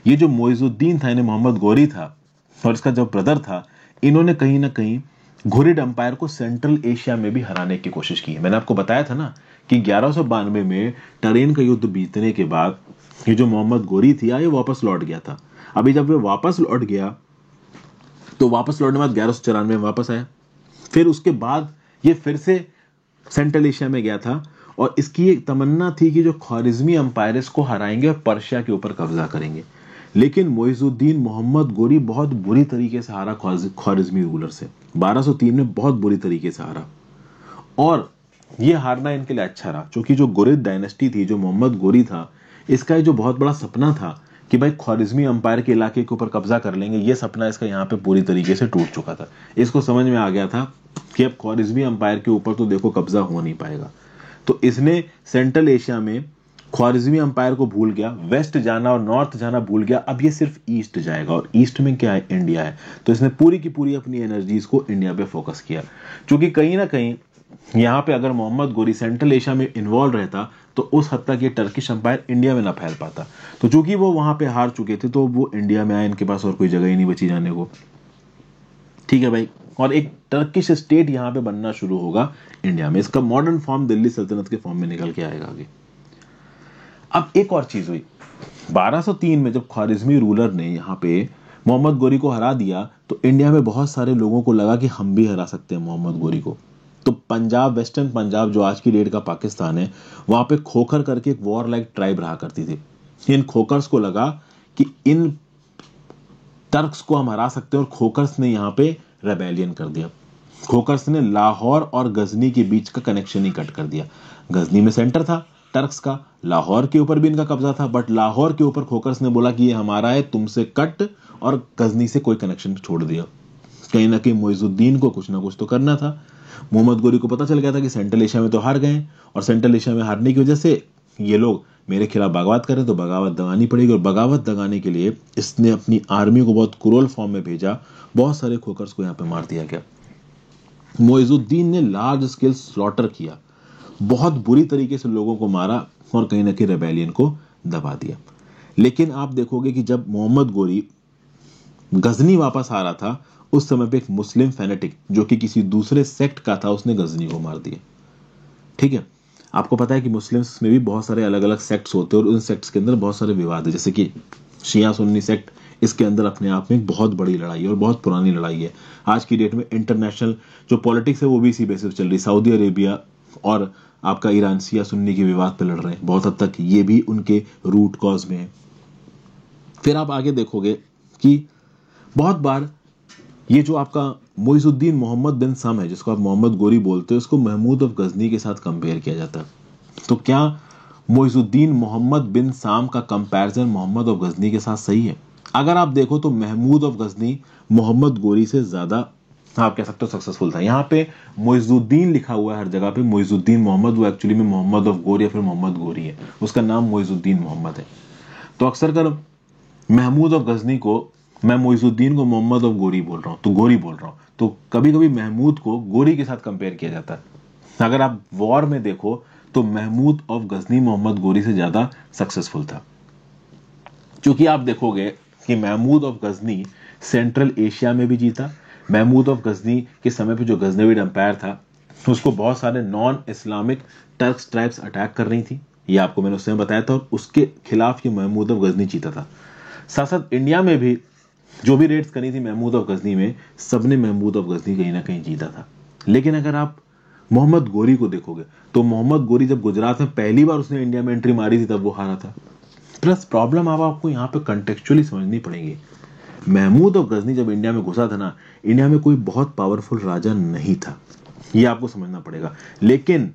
S1: ये जो मोइजुद्दीन था, इन्हें मोहम्मद गोरी था और इसका जो ब्रदर था, इन्होंने कहीं ना कहीं घुरिद एम्पायर को सेंट्रल एशिया में भी हराने की कोशिश की है। मैंने आपको बताया था ना कि 1192 में टरेन का युद्ध बीतने के बाद ये जो मोहम्मद गोरी थी ये वापस लौट गया था। अभी जब वे वापस लौट गया तो वापस लौटने के बाद 1194 में वापस आया, फिर उसके बाद ये फिर से सेंट्रल एशिया में गया था और इसकी एक तमन्ना थी कि जो ख्वारिज्मी अंपायर्स को हराएंगे और पर्शिया के ऊपर कब्जा करेंगे। लेकिन मोइजुद्दीन मोहम्मद गोरी बहुत बुरी तरीके से हारा ख्वारिज्मी रूलर से। 1203 में बहुत बुरी तरीके से हारा और यह हारना इनके लिए अच्छा रहा, क्योंकि जो गुरिद डायनेस्टी थी, जो मोहम्मद गोरी था, इसका जो बहुत बड़ा सपना था कि भाई ख्वारिज्मी अंपायर के इलाके के ऊपर कब्जा कर लेंगे, ये सपना इसका यहाँ पे पूरी तरीके से टूट चुका था। इसको समझ में आ गया था कि अब ख्वारिज्मी अंपायर के ऊपर तो देखो कब्जा हो नहीं पाएगा, तो इसने सेंट्रल एशिया में ख्वारिज्मी अंपायर को भूल गया, वेस्ट जाना और नॉर्थ जाना भूल गया। अब ये सिर्फ ईस्ट जाएगा और ईस्ट में क्या है, इंडिया है। तो इसने पूरी की पूरी अपनी एनर्जीज को इंडिया पे फोकस किया, क्योंकि कहीं ना कहीं यहाँ पे अगर मोहम्मद गोरी सेंट्रल एशिया में इन्वॉल्व रहता तो उस हद तक ये टर्किश अंपायर इंडिया में ना फैल पाता। तो चूंकि वो वहां पे हार चुके थे तो वो इंडिया में आए, इनके पास और कोई जगह ही नहीं बची जाने को। ठीक है भाई, और एक टर्किश स्टेट यहाँ पे बनना शुरू होगा इंडिया में। इसका मॉडर्न फॉर्म दिल्ली सल्तनत के फॉर्म में निकल के आएगा आगे। अब एक और चीज हुई, 1203 में जब ख्वारिज्मी रूलर ने यहाँ पे मोहम्मद गोरी को हरा दिया तो इंडिया में बहुत सारे लोगों को लगा कि हम भी हरा सकते हैं मोहम्मद गोरी को। तो पंजाब, वेस्टर्न पंजाब जो आज की डेट का पाकिस्तान है, वहां पे खोखर करके एक वॉर लाइक ट्राइब रहा करती थी। इन खोखर्स को लगा कि इन टर्क्स को हम हरा सकते हैं और खोखर्स ने यहाँ पे रेबेलियन कर दिया। खोखर्स ने लाहौर और गजनी के बीच का कनेक्शन ही कट कर दिया। गजनी में सेंटर था टर्क्स का, लाहौर के ऊपर भी इनका कब्जा था, बट लाहौर के ऊपर खोखर्स ने बोला कि ये हमारा है, तुमसे कट, और गजनी से कोई कनेक्शन छोड़ दिया। कहीं ना कहीं मोइजुद्दीन को कुछ ना कुछ तो करना था। मोहम्मद गोरी को पता चल गया था कि सेंट्रल एशिया में तो हार गए और सेंट्रल एशिया में हारने की वजह से ये लोग मेरे खिलाफ बगावत करें तो बगावत दगानी पड़ेगी, और बगावत दगाने के लिए इसने अपनी आर्मी को बहुत क्रूर फॉर्म में भेजा। बहुत सारे खोखर्स को यहाँ पे मार दिया गया। मोइजुद्दीन ने लार्ज स्केल स्लॉटर किया, बहुत बुरी तरीके से लोगों को मारा और कहीं ना कहीं रेबेलियन को दबा दिया। लेकिन आप देखोगे कि जब मोहम्मद गोरी गजनी वापस आ रहा था, उस समय पे एक मुस्लिम फैनेटिक जो कि किसी दूसरे सेक्ट का था, उसने गजनी को मार दिया। ठीक है, आपको पता है कि मुस्लिम्स में भी बहुत सारे अलग अलग सेक्ट्स होते हैं और उन सेक्ट्स के अंदर बहुत सारे विवाद है, जैसे कि शिया सुन्नी सेक्ट, इसके अंदर अपने आप में एक बहुत बड़ी लड़ाई है और बहुत पुरानी लड़ाई है। आज की डेट में इंटरनेशनल जो पॉलिटिक्स है वो भी इसी बेसिस पे चल रही। सऊदी अरेबिया और आपका ईरान शिया सुन्नी के विवाद पे लड़ रहे हैं, बहुत हद तक ये भी उनके रूट कॉज में है। फिर आप आगे देखोगे कि बहुत बार ये जो आपका मोइजुद्दीन मोहम्मद बिन सम है, जिसको आप मोहम्मद गोरी बोलते हैं, उसको महमूद ऑफ गजनी के साथ कंपेयर किया जाता है। तो क्या मोइजुद्दीन मोहम्मद बिन साम का कंपैरिजन मोहम्मद ऑफ गजनी के साथ सही है? अगर आप देखो तो महमूद ऑफ गजनी मोहम्मद गोरी से ज्यादा आप कह सकते हो सक्सेसफुल था। यहाँ पे मोइजुद्दीन लिखा हुआ है हर जगह पे, मोइजुद्दीन मोहम्मद, वो एक्चुअली में मोहम्मद ऑफ गोरी या फिर मोहम्मद गोरी है, उसका नाम मोइजुद्दीन मोहम्मद है। तो अक्सर कर महमूद ऑफ गजनी को, मैं मोइजुद्दीन को मोहम्मद ऑफ गोरी बोल रहा हूँ, तो गोरी बोल रहा हूँ, तो कभी कभी महमूद को गोरी के साथ कंपेयर किया जाता है। अगर आप वॉर में देखो तो महमूद ऑफ गजनी मोहम्मद गोरी से ज्यादा सक्सेसफुल था, क्योंकि आप देखोगे कि Mahmud of Ghazni Central Asia में भी जीता। महमूद ऑफ गजनी के समय पे जो गजनवीड एम्पायर था उसको बहुत सारे non Islamic Turks tribes attack कर रही थी, ये आपको मैंने उस समय बताया था, और उसके खिलाफ ये महमूद ऑफ गजनी जीता था। साथ साथ इंडिया में भी जो भी रेड्स करी थी महमूद ऑफ गजनी में, सबने महमूद ऑफ गजनी कहीं ना कहीं जीता था। लेकिन अगर आप मोहम्मद गोरी को देखोगे तो मोहम्मद गोरी जब गुजरात में पहली बार उसने इंडिया में एंट्री मारी थी तब वो हारा था। प्लस प्रॉब्लम अब आपको यहाँ पे कंटेक्चुअली समझनी पड़ेगी। महमूद ऑफ गजनी जब इंडिया में घुसा था ना, इंडिया में कोई बहुत पावरफुल राजा नहीं था, ये आपको समझना पड़ेगा। लेकिन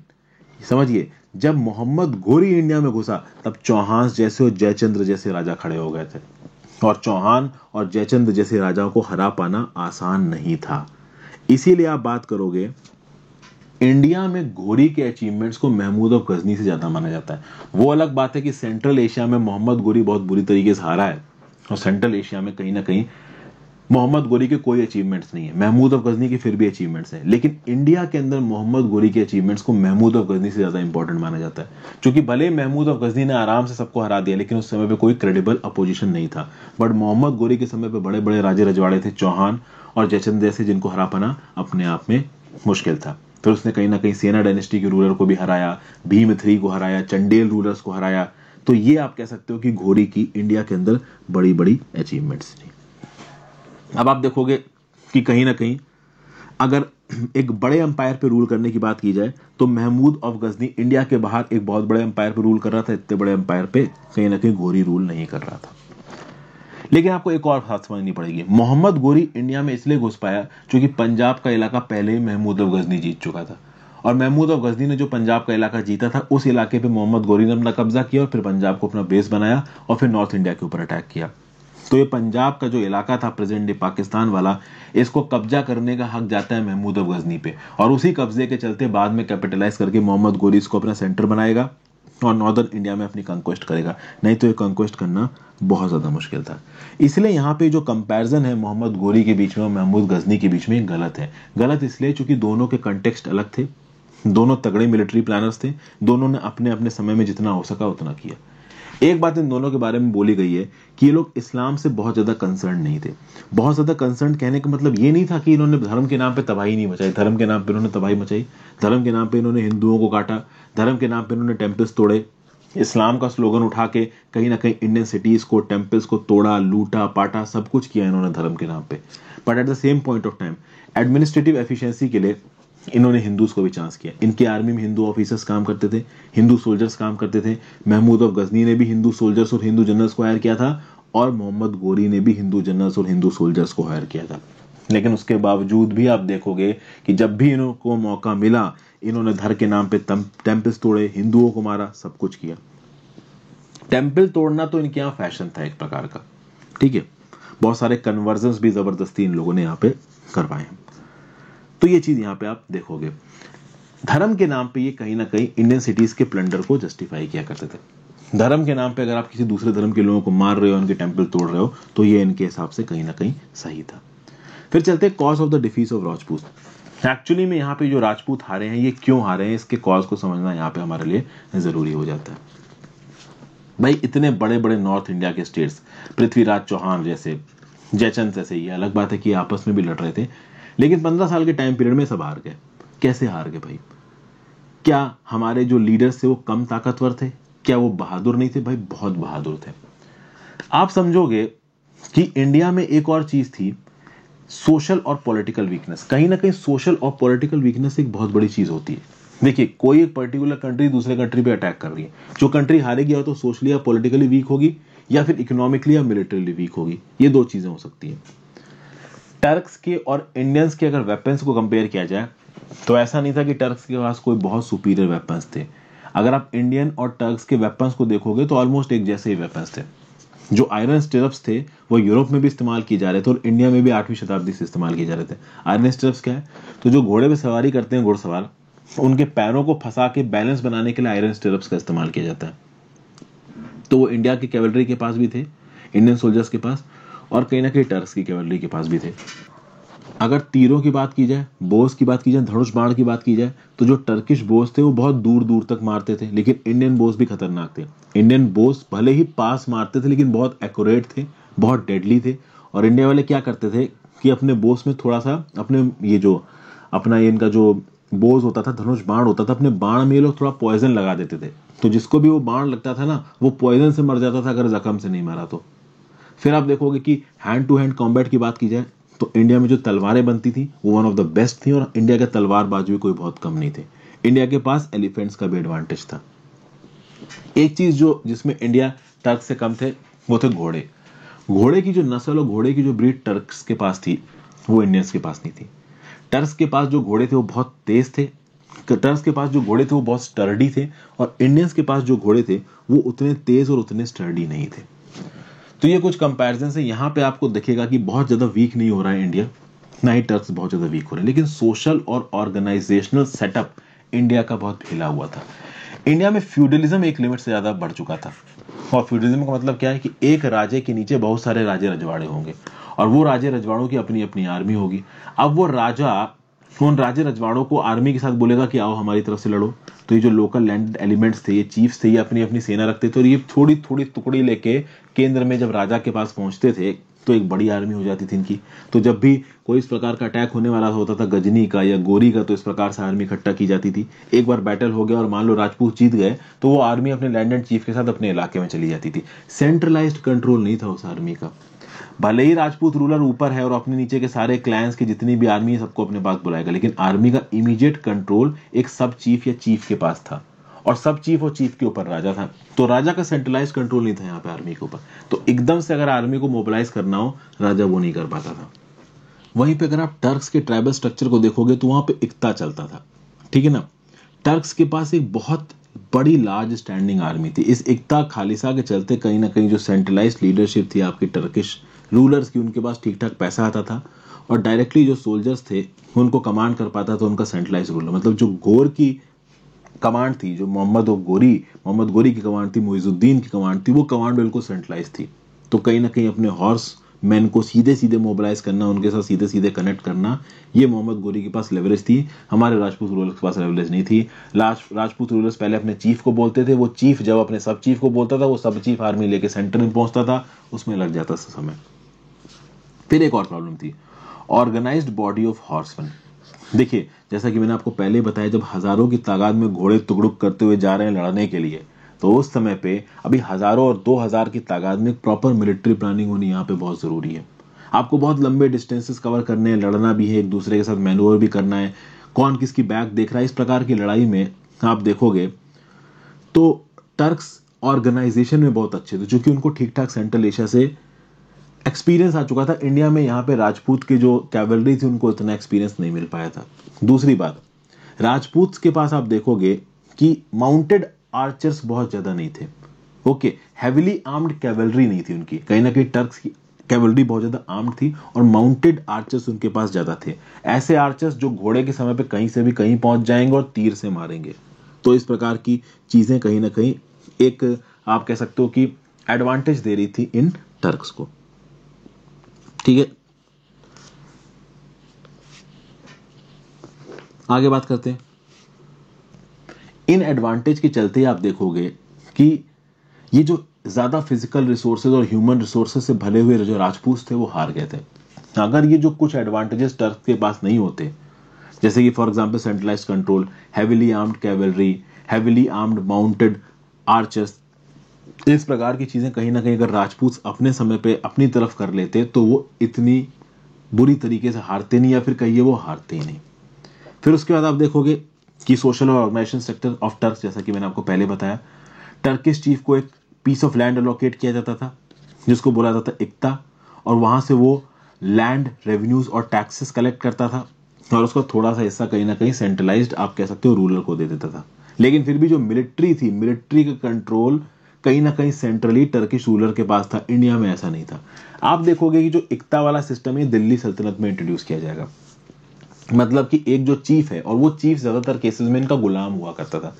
S1: समझिए, जब मोहम्मद गोरी इंडिया में घुसा तब चौहान जैसे और जयचंद्र जैसे राजा खड़े हो गए थे, और चौहान और जयचंद्र जैसे राजाओं को हरा पाना आसान नहीं था। इसीलिए आप बात करोगे इंडिया में गोरी के अचीवमेंट्स को महमूद ऑफ गजनी से ज्यादा माना जाता है। वो अलग बात है कि सेंट्रल एशिया में मोहम्मद गोरी बहुत बुरी तरीके से हारा है, और सेंट्रल एशिया में कहीं ना कहीं मोहम्मद गोरी के कोई अचीवमेंट्स नहीं है, महमूद ऑफ गजनी के फिर भी अचीवमेंट्स हैं। लेकिन इंडिया के अंदर मोहम्मद गोरी के अचीवमेंट्स को महमूद ऑफ गजनी से ज्यादा इंपॉर्टेंट माना जाता है, क्योंकि भले महमूद ऑफ गजनी ने आराम से सबको हरा दिया, लेकिन उस समय पे कोई क्रेडिबल अपोजिशन नहीं था। बट मोहम्मद गोरी के समय पे बड़े बड़े राजे रजवाड़े थे, चौहान और जयचंद जैसे, जिनको हरा पाना अपने आप में मुश्किल था। फिर उसने कहीं ना कहीं सेना डायनेस्टी के रूलर को भी हराया, भीम III को हराया, चंडेल रूलर्स को हराया। तो ये आप कह सकते हो कि घोड़ी की इंडिया के अंदर बड़ी बड़ी अचीवमेंट्स थी। अब आप देखोगे कि कहीं ना कहीं अगर एक बड़े अंपायर पे रूल करने की बात की जाए तो महमूद ऑफ गजनी इंडिया के बाहर एक बहुत बड़े अंपायर पे रूल कर रहा था, इतने बड़े अंपायर पे कहीं ना कहीं गोरी रूल नहीं कर रहा था। लेकिन आपको एक और बात समझनी पड़ेगी, मोहम्मद गोरी इंडिया में इसलिए घुस पाया क्योंकि पंजाब का इलाका पहले ही महमूद ऑफ गजनी जीत चुका था, और महमूद ऑफ गजनी ने जो पंजाब का इलाका जीता था उस इलाके पे मोहम्मद गोरी ने अपना कब्जा किया और फिर पंजाब को अपना बेस बनाया और फिर नॉर्थ इंडिया के ऊपर अटैक किया। तो ये पंजाब का जो इलाका था प्रेजेंट डे पाकिस्तान वाला, इसको कब्जा करने का हक जाता है महमूद ऑफ गजनी पे, और उसी कब्जे के चलते बाद में कैपिटलाइज करके मोहम्मद गोरी इसको अपना सेंटर बनाएगा और नॉर्दर्न इंडिया में अपनी कंक्वेस्ट करेगा। नहीं तो ये कंक्वेस्ट करना बहुत ज्यादा मुश्किल था। इसलिए यहाँ पे जो कंपैरिजन है मोहम्मद गोरी के बीच में और महमूद गजनी के बीच में गलत है। गलत इसलिए क्योंकि दोनों के कंटेक्स्ट अलग थे, दोनों तगड़े मिलिट्री प्लानर्स थे, दोनों ने अपने अपने समय में जितना हो सका उतना किया। एक बात इन दोनों के बारे में बोली गई है कि ये लोग इस्लाम से बहुत ज्यादा कंसर्न नहीं थे। बहुत ज्यादा कंसर्न कहने का मतलब ये नहीं था कि इन्होंने धर्म के नाम पे तबाही नहीं मचाई, धर्म के नाम पे इन्होंने तबाही मचाई, धर्म के नाम पे इन्होंने हिंदुओं को काटा, धर्म के नाम पे इन्होंने टेम्पल्स तोड़े, इस्लाम का स्लोगन उठा के कहीं ना कहीं इंडियन सिटीज को, टेम्पल्स को तोड़ा, लूटा पाटा, सब कुछ किया इन्होंने धर्म के नाम पे। But at the same point of time administrative efficiency के लिए इन्होंने हिंदूज को भी चांस किया। इनकी आर्मी में हिंदू ऑफिसर्स काम करते थे, हिंदू सोल्जर्स काम करते थे। महमूद ऑफ गजनी ने भी हिंदू सोल्जर्स और हिंदू जनरल्स को हायर किया था, और मोहम्मद गोरी ने भी हिंदू जनरल्स और हिंदू सोल्जर्स को हायर किया था। लेकिन उसके बावजूद भी आप देखोगे कि जब भी इनको मौका मिला इन्होंने धर्म के नाम पे टेम्पल्स तोड़े, हिंदुओं को मारा, सब कुछ किया। टेम्पल तोड़ना तो इनके यहाँ फैशन था एक प्रकार का, ठीक है। बहुत सारे कन्वर्जन्स भी जबरदस्ती इन लोगों ने यहाँ पे करवाए हैं। तो ये चीज यहाँ पे आप देखोगे, धर्म के नाम पे ये कहीं ना कहीं इंडियन सिटीज के प्लंडर को जस्टिफाई किया करते थे। धर्म के नाम पे अगर आप किसी दूसरे धर्म के लोगों को मार रहे हो, उनके टेम्पल तोड़ रहे हो, तो ये इनके हिसाब से कहीं ना कहीं सही था। फिर चलते cause of the defeat of Rajput. Actually में यहाँ पे जो राजपूत हारे हैं ये क्यों हारे हैं, इसके कॉज को समझना यहाँ पे हमारे लिए जरूरी हो जाता है। भाई इतने बड़े बड़े नॉर्थ इंडिया के स्टेट्स, पृथ्वीराज चौहान जैसे, जयचंद जैसे, ये अलग बात है कि आपस में भी लड़ रहे थे, लेकिन 15 साल के टाइम पीरियड में सब हार गए। कैसे हार गए भाई? क्या हमारे जो लीडर्स थे वो कम ताकतवर थे? क्या वो बहादुर नहीं थे? भाई बहुत बहादुर थे। आप समझोगे कि इंडिया में एक और चीज थी, सोशल और पॉलिटिकल वीकनेस। कहीं ना कहीं सोशल और पॉलिटिकल वीकनेस एक बहुत बड़ी चीज होती है। देखिए, कोई एक पर्टिकुलर कंट्री दूसरे कंट्री पे अटैक कर रही है, जो कंट्री हारेगी या तो सोशली या पॉलिटिकली वीक होगी, या फिर इकोनॉमिकली या मिलिटरीली वीक होगी। ये दो चीजें हो सकती है। टर्क्स के और इंडियंस के अगर वेपन्स को कंपेयर किया जाए तो ऐसा नहीं था कि टर्क्स के पास कोई बहुत सुपीरियर वेपन्स थे। अगर आप इंडियन और टर्क्स के वेपन्स को देखोगे तो ऑलमोस्ट एक जैसे ही वेपन्स थे। जो आयरन स्टिरप्स थे वो यूरोप में भी इस्तेमाल किए जा रहे थे और इंडिया में भी 8वीं शताब्दी से इस्तेमाल किए जा रहे थे। आयरन स्टिरप्स क्या है, तो जो घोड़े पे सवारी करते हैं घुड़सवार, उनके पैरों को फंसा के बैलेंस बनाने के लिए आयरन स्टिरप्स का इस्तेमाल किया जाता है। तो वो इंडिया की कैवलरी के पास भी थे, इंडियन सोल्जर्स के पास, और कहीं ना कहीं टर्क्स की कैवलरी के पास भी थे। अगर तीरों की बात की जाए, बोस की बात की जाए, धनुष बाण की बात की जाए, तो जो टर्किश बोस थे वो बहुत दूर दूर तक मारते थे, लेकिन इंडियन बोस भी खतरनाक थे। इंडियन बोस भले ही पास मारते थे लेकिन बहुत एक्यूरेट थे, बहुत डेडली थे। और इंडिया वाले क्या करते थे कि अपने बोस में थोड़ा सा अपने ये जो अपना ये इनका जो बोस होता था, धनुष बाण होता था, अपने बाण में ये लोग थोड़ा पॉइजन लगा देते थे। तो जिसको भी वो बाण लगता था ना, वो पॉइजन से मर जाता था अगर जख्म से नहीं मारा तो। फिर आप देखोगे कि हैंड टू हैंड कॉम्बैट की बात की जाए तो इंडिया में जो तलवारें बनती थी वो वन ऑफ द बेस्ट थी, और इंडिया के तलवार बाजू भी कोई बहुत कम नहीं थे। इंडिया के पास एलिफेंट्स का भी एडवांटेज था। एक चीज जो जिसमें इंडिया टर्क से कम थे वो थे घोड़े। घोड़े की जो नस्ल और घोड़े की जो ब्रीड टर्क्स के पास थी वो इंडियंस के पास नहीं थी। टर्क्स के पास जो घोड़े थे वो बहुत तेज थे, टर्क्स के पास जो घोड़े थे वो बहुत स्टर्डी थे, और इंडियंस के पास जो घोड़े थे वो उतने तेज और उतने स्टर्डी नहीं थे। तो ये कुछ कंपैरिजन से यहाँ पे आपको दिखेगा कि बहुत ज्यादा वीक नहीं हो रहा है इंडिया, ना ही टर्क्स बहुत ज्यादा वीक हो रहे हैं, लेकिन सोशल और ऑर्गेनाइजेशनल सेटअप इंडिया का बहुत हिला हुआ था। इंडिया में फ्यूडलिज्म एक लिमिट से ज्यादा बढ़ चुका था, और फ्यूडलिज्म का मतलब क्या है कि एक राजे के नीचे बहुत सारे राजे रजवाड़े होंगे, और वो राजे रजवाड़ों की अपनी अपनी आर्मी होगी। अब वो राजा उन राजे रजवाड़ों को आर्मी के साथ बोलेगा कि आओ हमारी तरफ से लड़ो, तो ये जो लोकल लैंड एलिमेंट्स थे, ये चीफ्स थे, ये अपनी अपनी सेना रखते थे, और ये थोड़ी थोड़ी टुकड़ी लेके केंद्र में जब राजा के पास पहुंचते थे तो एक बड़ी आर्मी हो जाती थी इनकी। तो जब भी कोई इस प्रकार का अटैक होने वाला होता था गजनी का या गोरी का, तो इस प्रकार से आर्मी इकट्ठा की जाती थी। एक बार बैटल हो गया और मान लो राजपूत जीत गए तो वो आर्मी अपने लैंड चीफ के साथ अपने इलाके में चली जाती थी। सेंट्रलाइज्ड कंट्रोल नहीं था उस आर्मी का। भले ही राजपूत रूलर ऊपर है और अपने नीचे के सारे क्लैंस की जितनी भी आर्मी है सबको अपने पास बुलाएगा, लेकिन आर्मी का इमीडिएट कंट्रोल एक सब चीफ या चीफ के पास था, और सब चीफ और चीफ के ऊपर राजा था। तो राजा का सेंट्रलाइज कंट्रोल नहीं था यहाँ पे आर्मी के ऊपर। तो एकदम से अगर आर्मी को मोबिलाइज करना हो, राजा वो नहीं कर पाता था। वहीं पे अगर आप टर्क्स के ट्राइबल स्ट्रक्चर को देखोगे तो वहां पे इक्ता चलता था, ठीक है ना। टर्क्स के पास एक बहुत बड़ी लार्ज स्टैंडिंग आर्मी थी। इस इक्ता खालिसा के चलते कहीं ना कहीं जो सेंट्रलाइज्ड लीडरशिप थी आपकी टर्किश रूलर्स की, उनके पास ठीक ठाक पैसा आता था, और डायरेक्टली जो सोल्जर्स थे उनको कमांड कर पाता था उनका सेंट्रलाइज्ड रूलर। मतलब जो गोर की कमांड थी, जो मोहम्मद गोरी की कमांड थी, मुइजुद्दीन की कमांड थी, वो कमांड बिल्कुल सेंट्रलाइज थी। तो कहीं ना कहीं अपने हॉर्स मैन को सीधे सीधे मोबिलाइज करना, उनके साथ सीधे सीधे कनेक्ट करना, ये मोहम्मद गोरी के पास लेवरेज थी। हमारे राजपूत रूलर्स के पास लेवरेज नहीं थी। राजपूत रूलर्स पहले अपने चीफ को बोलते थे, वो चीफ जब अपने सब चीफ को बोलता था, वो सब चीफ आर्मी लेके सेंटर में पहुंचता था, उसमें लग जाता था समय। फिर एक और प्रॉब्लम थी, ऑर्गेनाइज्ड बॉडी ऑफ हॉर्समैन। देखिए, जैसा कि मैंने आपको पहले बताया, जब हजारों की तादाद में घोड़े टुकड़ुक करते हुए जा रहे हैं लड़ने के लिए, तो उस समय पे अभी हजारों और 2000 की तादाद में प्रॉपर मिलिट्री प्लानिंग होनी यहाँ पे बहुत जरूरी है। आपको बहुत लंबे डिस्टेंसेस कवर करने हैं, लड़ना भी है, एक दूसरे के साथ मैनूवर भी करना है, कौन किसकी बैक देख रहा है। इस प्रकार की लड़ाई में आप देखोगे तो टर्क्स ऑर्गेनाइजेशन में बहुत अच्छे थे, क्योंकि उनको ठीक ठाक सेंट्रल एशिया से एक्सपीरियंस आ चुका था। इंडिया में यहाँ पे राजपूत के जो कैवलरी थी उनको इतना एक्सपीरियंस नहीं मिल पाया था। दूसरी बात, राजपूत के पास आप देखोगे कि माउंटेड आर्चर्स बहुत ज्यादा नहीं थे। ओके, हैविली आर्म्ड कैवलरी नहीं थी उनकी। कहीं ना कहीं टर्क्स की कैवलरी बहुत ज्यादा आर्म्ड थी और माउंटेड आर्चर्स उनके पास ज्यादा थे। ऐसे आर्चर्स जो घोड़े के समय पे कहीं से भी कहीं पहुंच जाएंगे और तीर से मारेंगे। तो इस प्रकार की चीजें कहीं ना कहीं एक आप कह सकते हो कि एडवांटेज दे रही थी इन टर्क्स को, ठीक है। आगे बात करते हैं। इन एडवांटेज के चलते आप देखोगे कि ये जो ज्यादा फिजिकल रिसोर्सेज और ह्यूमन रिसोर्सेज से भले हुए जो राजपूत थे वो हार गए थे। अगर ये जो कुछ एडवांटेजेस टर्क के पास नहीं होते, जैसे कि for example centralise control, heavily armed cavalry, heavily armed mounted archers, इस प्रकार की चीजें कहीं ना कहीं अगर राजपूत अपने समय पे अपनी तरफ कर लेते तो वो इतनी बुरी तरीके से हारते नहीं, या फिर कहिए वो हारते ही नहीं। फिर उसके बाद आप देखोगे कि सोशल और ऑर्गेनाइजेशन सेक्टर ऑफ टर्क, जैसा कि मैंने आपको पहले बताया, टर्किश चीफ को एक पीस ऑफ लैंड अलोकेट किया जाता था जिसको बोला जाता था इक्ता, और वहां से वो लैंड रेवेन्यूज और टैक्सेस कलेक्ट करता था, और उसका थोड़ा सा हिस्सा कहीं ना कहीं सेंट्रलाइज्ड आप कह सकते हो रूलर को दे देता था। लेकिन फिर भी जो मिलिट्री थी, मिलिट्री का कंट्रोल कहीं ना कहीं सेंट्रली टर्किश रूलर के पास था। इंडिया में ऐसा नहीं था। आप देखोगे कि जो इक्ता वाला सिस्टम है दिल्ली सल्तनत में इंट्रोड्यूस किया जाएगा। मतलब कि एक जो चीफ है, और वो चीफ ज्यादातर केसेस में इनका गुलाम हुआ करता था।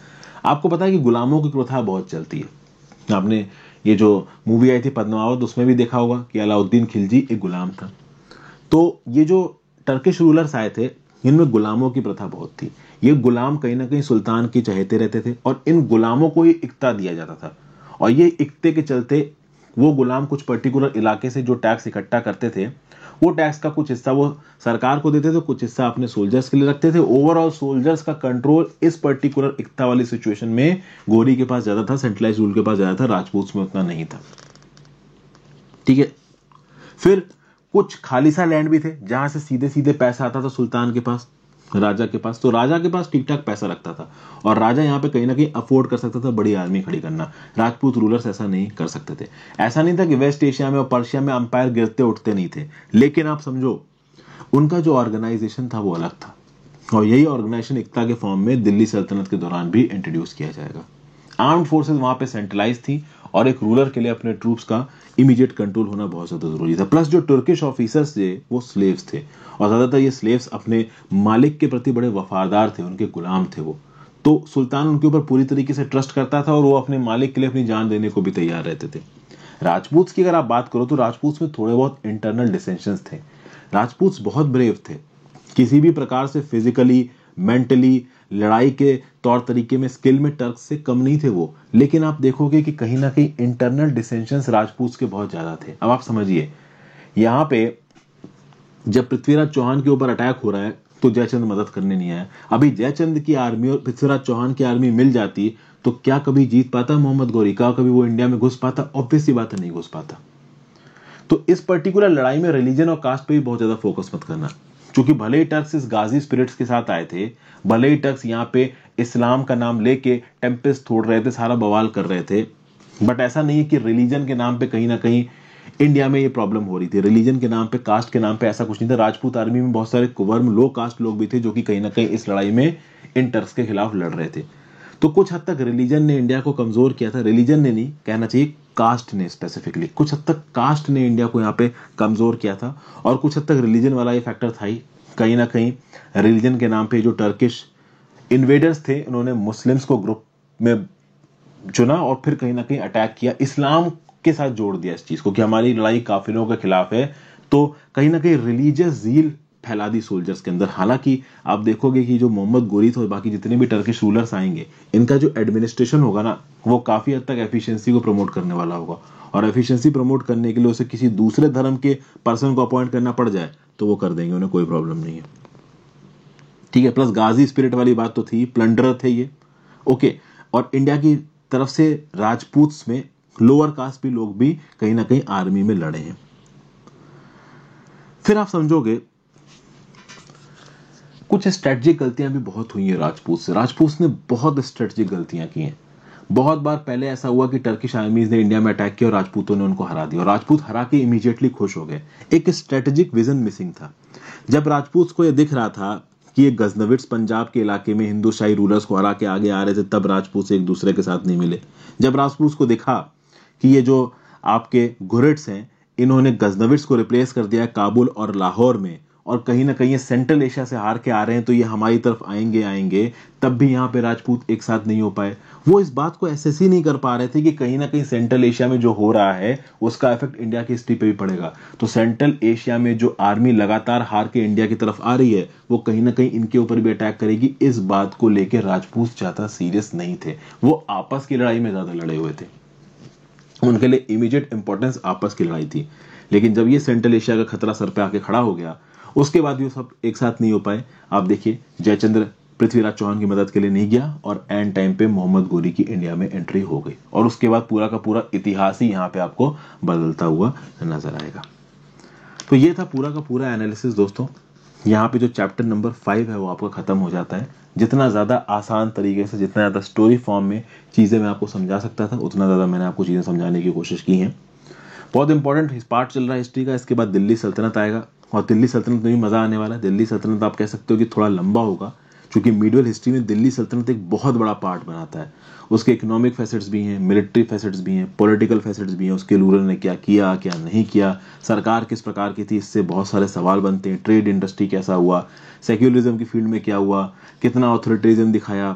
S1: आपको पता है कि गुलामों की प्रथा बहुत चलती है। आपने ये जो मूवी आई थी पद्मावत, उसमें भी देखा होगा कि अलाउद्दीन खिलजी एक गुलाम था। तो ये जो टर्किश रूलर्स आए थे, इनमें गुलामों की प्रथा बहुत थी। ये गुलाम कहीं ना कहीं सुल्तान की चहेते रहते थे, और इन गुलामों को ही इक्ता दिया जाता था। और ये इक्ते के चलते वो गुलाम कुछ पर्टिकुलर इलाके से जो टैक्स इकट्ठा करते थे, वो टैक्स का कुछ हिस्सा वो सरकार को देते थे, कुछ हिस्सा अपने सोल्जर्स के लिए रखते थे। ओवरऑल सोल्जर्स का कंट्रोल इस पर्टिकुलर इक्ता वाली सिचुएशन में गोरी के पास ज्यादा था, सेंट्रलाइज रूल के पास ज्यादा था, राजपूत में उतना नहीं था। ठीक है। फिर कुछ खालिसा लैंड भी थे जहां से सीधे सीधे पैसा आता था सुल्तान के पास, राजा के पास। तो राजा के पास ठीक ठाक पैसा रखता था, और राजा यहाँ पे कहीं ना कहीं अफोर्ड कर सकता था बड़ी आर्मी खड़ी करना। राजपूत रूलर्स ऐसा नहीं कर सकते थे। ऐसा नहीं था कि वेस्ट एशिया में और पर्शिया में अंपायर गिरते उठते नहीं थे, लेकिन आप समझो उनका जो ऑर्गेनाइजेशन था वो अलग था। और यही ऑर्गेनाइजेशन इक्ता के फॉर्म में दिल्ली सल्तनत के दौरान भी इंट्रोड्यूस किया जाएगा। आर्म्ड फोर्सेस वहां पे सेंट्रलाइज थी, और एक रूलर के लिए अपने ट्रूप्स का इमीडिएट कंट्रोल होना बहुत ज्यादा जरूरी था। प्लस जो तुर्किश ऑफिसर्स थे वो स्लेव्स थे, और ज्यादातर ये स्लेव्स अपने मालिक के प्रति बड़े वफादार थे, उनके गुलाम थे वो। तो सुल्तान उनके ऊपर पूरी तरीके से ट्रस्ट करता था, और वो अपने मालिक के लिए अपनी जान देने को भी तैयार रहते थे। राजपूत की अगर आप बात करो तो राजपूत में थोड़े बहुत इंटरनल डिसेंशंस थे। राजपूत बहुत ब्रेव थे, किसी भी प्रकार से फिजिकली, मेंटली, लड़ाई के तौर तरीके में, स्किल में टर्क से कम नहीं थे वो। लेकिन आप देखोगे कि कहीं ना कहीं इंटरनल डिसेंशंस राजपूत के बहुत ज्यादा थे। अब आप समझिए, यहां पे जब पृथ्वीराज चौहान के ऊपर अटैक हो रहा है तो जयचंद मदद करने नहीं आया। अभी जयचंद की आर्मी और पृथ्वीराज चौहान की आर्मी मिल जाती तो क्या कभी जीत पाता मोहम्मद गौरी? क्या कभी वो इंडिया में घुस पाता? ऑब्वियसली बात है, नहीं घुस पाता। तो इस पर्टिकुलर लड़ाई में रिलीजन और कास्ट पे भी बहुत ज्यादा फोकस मत करना, क्योंकि भले ही टर्क्स इस गाजी स्पिरिट्स के साथ आए थे, भले ही टर्क्स यहाँ पे इस्लाम का नाम लेके टेम्पेस्ट तोड़ रहे थे, सारा बवाल कर रहे थे, बट ऐसा नहीं है कि रिलीजन के नाम पे कहीं ना कहीं इंडिया में ये प्रॉब्लम हो रही थी। रिलीजन के नाम पे, कास्ट के नाम पे ऐसा कुछ नहीं था। राजपूत आर्मी में बहुत सारे कुवर्म, लो कास्ट लोग भी थे जो कि कहीं ना कहीं इस लड़ाई में इन टर्क्स के खिलाफ लड़ रहे थे। तो कुछ हद तक रिलीजन ने इंडिया को कमजोर किया था। रिलीजन ने नहीं कहना चाहिए, कास्ट ने स्पेसिफिकली, कुछ हद तक कास्ट ने इंडिया को यहाँ पे कमजोर किया था, और कुछ हद तक रिलीजन वाला ये फैक्टर था ही। कहीं ना कहीं रिलीजन के नाम पे जो टर्किश इन्वेडर्स थे, उन्होंने मुस्लिम्स को ग्रुप में चुना और फिर कहीं ना कहीं अटैक किया, इस्लाम के साथ जोड़ दिया इस चीज को कि हमारी लड़ाई काफिरों के खिलाफ है। तो कहीं ना कहीं रिलीजियस जील फैला दी सोल्जर्स के अंदर। हालांकि आप देखोगे कि जो मोहम्मद गोरी थे और बाकी जितने भी टर्किश रूलर्स आएंगे, इनका जो एडमिनिस्ट्रेशन होगा ना, वो काफी हद तक एफिशिएंसी को प्रमोट करने वाला होगा। और एफिशिएंसी प्रमोट करने के लिए उसे किसी दूसरे धर्म के पर्सन को अपॉइंट करना पड़ जाए तो वो कर देंगे, उन्हें कोई प्रॉब्लम नहीं है। ठीक है। प्लस गाजी स्पिरिट वाली बात तो थी, प्लंडर थे ये। ओके। और इंडिया की तरफ से राजपूत्स में लोअर कास्ट भी लोग भी कहीं ना कहीं आर्मी में लड़े हैं। फिर आप समझोगे कुछ स्ट्रेटजिक गलतियां भी बहुत हुई हैं राजपूत से। राजपूत ने बहुत स्ट्रेटजिक गलतियां की हैं। बहुत बार पहले ऐसा हुआ कि टर्किश आर्मीज ने इंडिया में अटैक किया और राजपूतों ने उनको हरा दिया, और राजपूत हरा के इमीडिएटली खुश हो गए। एक स्ट्रेटेजिक विजन मिसिंग था। जब राजपूत को यह दिख रहा था कि ये गजनविट्स पंजाब के इलाके में हिंदुशाही रूलर्स को हरा के आगे आ रहे थे, तब राजपूत से एक दूसरे के साथ नहीं मिले। जब राजपूत को दिखा कि ये जो आपके घुरिड्स हैं, इन्होंने गजनविट्स को रिप्लेस कर दिया है काबुल और लाहौर में, और कहीं ना कहीं ये सेंट्रल एशिया से हार के आ रहे हैं, तो ये हमारी तरफ आएंगे, तब भी यहाँ पे राजपूत एक साथ नहीं हो पाए। वो इस बात को एसेस ही नहीं कर पा रहे थे कि कहीं ना कहीं सेंट्रल एशिया में जो हो रहा है उसका इफेक्ट इंडिया की हिस्ट्री पे भी पड़ेगा। तो सेंट्रल एशिया में जो आर्मी लगातार हार के इंडिया की तरफ आ रही है, वो कहीं ना कहीं इनके ऊपर भी अटैक करेगी। इस बात को लेकर राजपूत ज्यादा सीरियस नहीं थे, वो आपस की लड़ाई में ज्यादा लड़े हुए थे। उनके लिए इमीडिएट इंपॉर्टेंस आपस की लड़ाई थी। लेकिन जब ये सेंट्रल एशिया का खतरा सर पे आके खड़ा हो गया, उसके बाद भी सब एक साथ नहीं हो पाए। आप देखिए, जयचंद्र पृथ्वीराज चौहान की मदद के लिए नहीं गया, और एंड टाइम पे मोहम्मद गोरी की इंडिया में एंट्री हो गई, और उसके बाद पूरा का पूरा इतिहास ही यहाँ पे आपको बदलता हुआ नजर आएगा। तो ये था पूरा का पूरा एनालिसिस दोस्तों। यहाँ पे जो चैप्टर नंबर 5 है वो आपका खत्म हो जाता है। जितना ज्यादा आसान तरीके से, जितना ज्यादा स्टोरी फॉर्म में चीजें मैं आपको समझा सकता था, उतना ज्यादा मैंने आपको चीजें समझाने की कोशिश की है। बहुत इंपॉर्टेंट पार्ट चल रहा है हिस्ट्री का। इसके बाद दिल्ली सल्तनत आएगा, और दिल्ली सल्तनत में भी मजा आने वाला है। दिल्ली सल्तनत आप कह सकते हो कि थोड़ा लंबा होगा, क्योंकि मीडियल हिस्ट्री में दिल्ली सल्तनत एक बहुत बड़ा पार्ट बनाता है। उसके इकोनॉमिक फैसेट्स भी हैं, मिलिट्री फैसेट्स भी हैं, पॉलिटिकल फैसेट्स भी हैं, उसके रूलर ने क्या किया क्या नहीं किया, सरकार किस प्रकार की थी, इससे बहुत सारे सवाल बनते हैं। ट्रेड इंडस्ट्री कैसा हुआ, सेक्युलरिज्म की फील्ड में क्या हुआ, कितना ऑथोरिटेरिज्म दिखाया,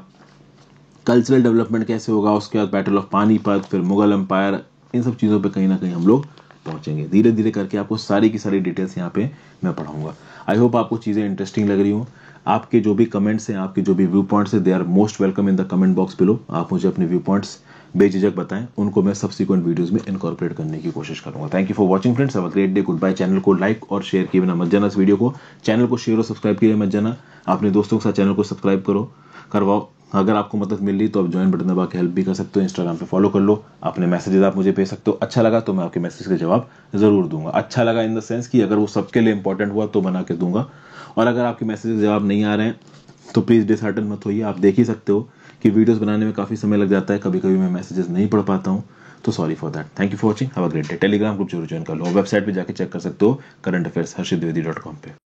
S1: कल्चरल डेवलपमेंट कैसे होगा, उसके बाद बैटल ऑफ पानीपत, फिर मुगल एम्पायर, इन सब चीज़ों पे कहीं ना कहीं हम लोग पहुंचेंगे। धीरे धीरे करके आपको सारी की सारी डिटेल्स यहाँ पे मैं पढ़ाऊंगा। आई होप आपको चीज़ें इंटरेस्टिंग लग रही हों। आपके जो भी कमेंट्स हैं, आपके जो भी व्यू पॉइंट्स हैं, they are most welcome in the comment box below. आप मुझे अपने व्यू पॉइंट्स बेझिझक बताएं, उनको मैं सब्सिक्वेंट वीडियोस में इनकॉर्पोरेट करने की कोशिश करूंगा। Thank you for watching friends, have a great day, goodbye. Channel को लाइक और शेयर किए बिना मत जाना। इस वीडियो को, चैनल को शेयर और सब्सक्राइब किए मत जाना। अपने दोस्तों के साथ चैनल को सब्सक्राइब करवाओ। अगर आपको मदद मिल रही तो आप ज्वाइन बटन दबा के हेल्प भी कर सकते हो। इंस्टाग्राम पे फॉलो कर लो। अपने मैसेजेस आप मुझे भेज सकते हो। अच्छा लगा तो मैं आपके मैसेज का जवाब जरूर दूंगा। अच्छा लगा इन द सेंस कि अगर वो सबके लिए इंपॉर्टेंट हुआ तो बना के दूंगा। और अगर आपके मैसेज के जवाब नहीं आ रहे हैं तो प्लीज़ डिसहार्टन मत होइए। आप देख ही सकते हो कि वीडियोस बनाने में काफ़ी समय लग जाता है, कभी कभी मैं मैसेजेस नहीं पढ़ पाता हूँ, तो sorry for that. Thank you for watching, have a great day. Telegram group जरूर ज्वाइन कर लो। वेबसाइट पे जाके चेक कर सकते हो, currentaffairsharshidwedi.com पे।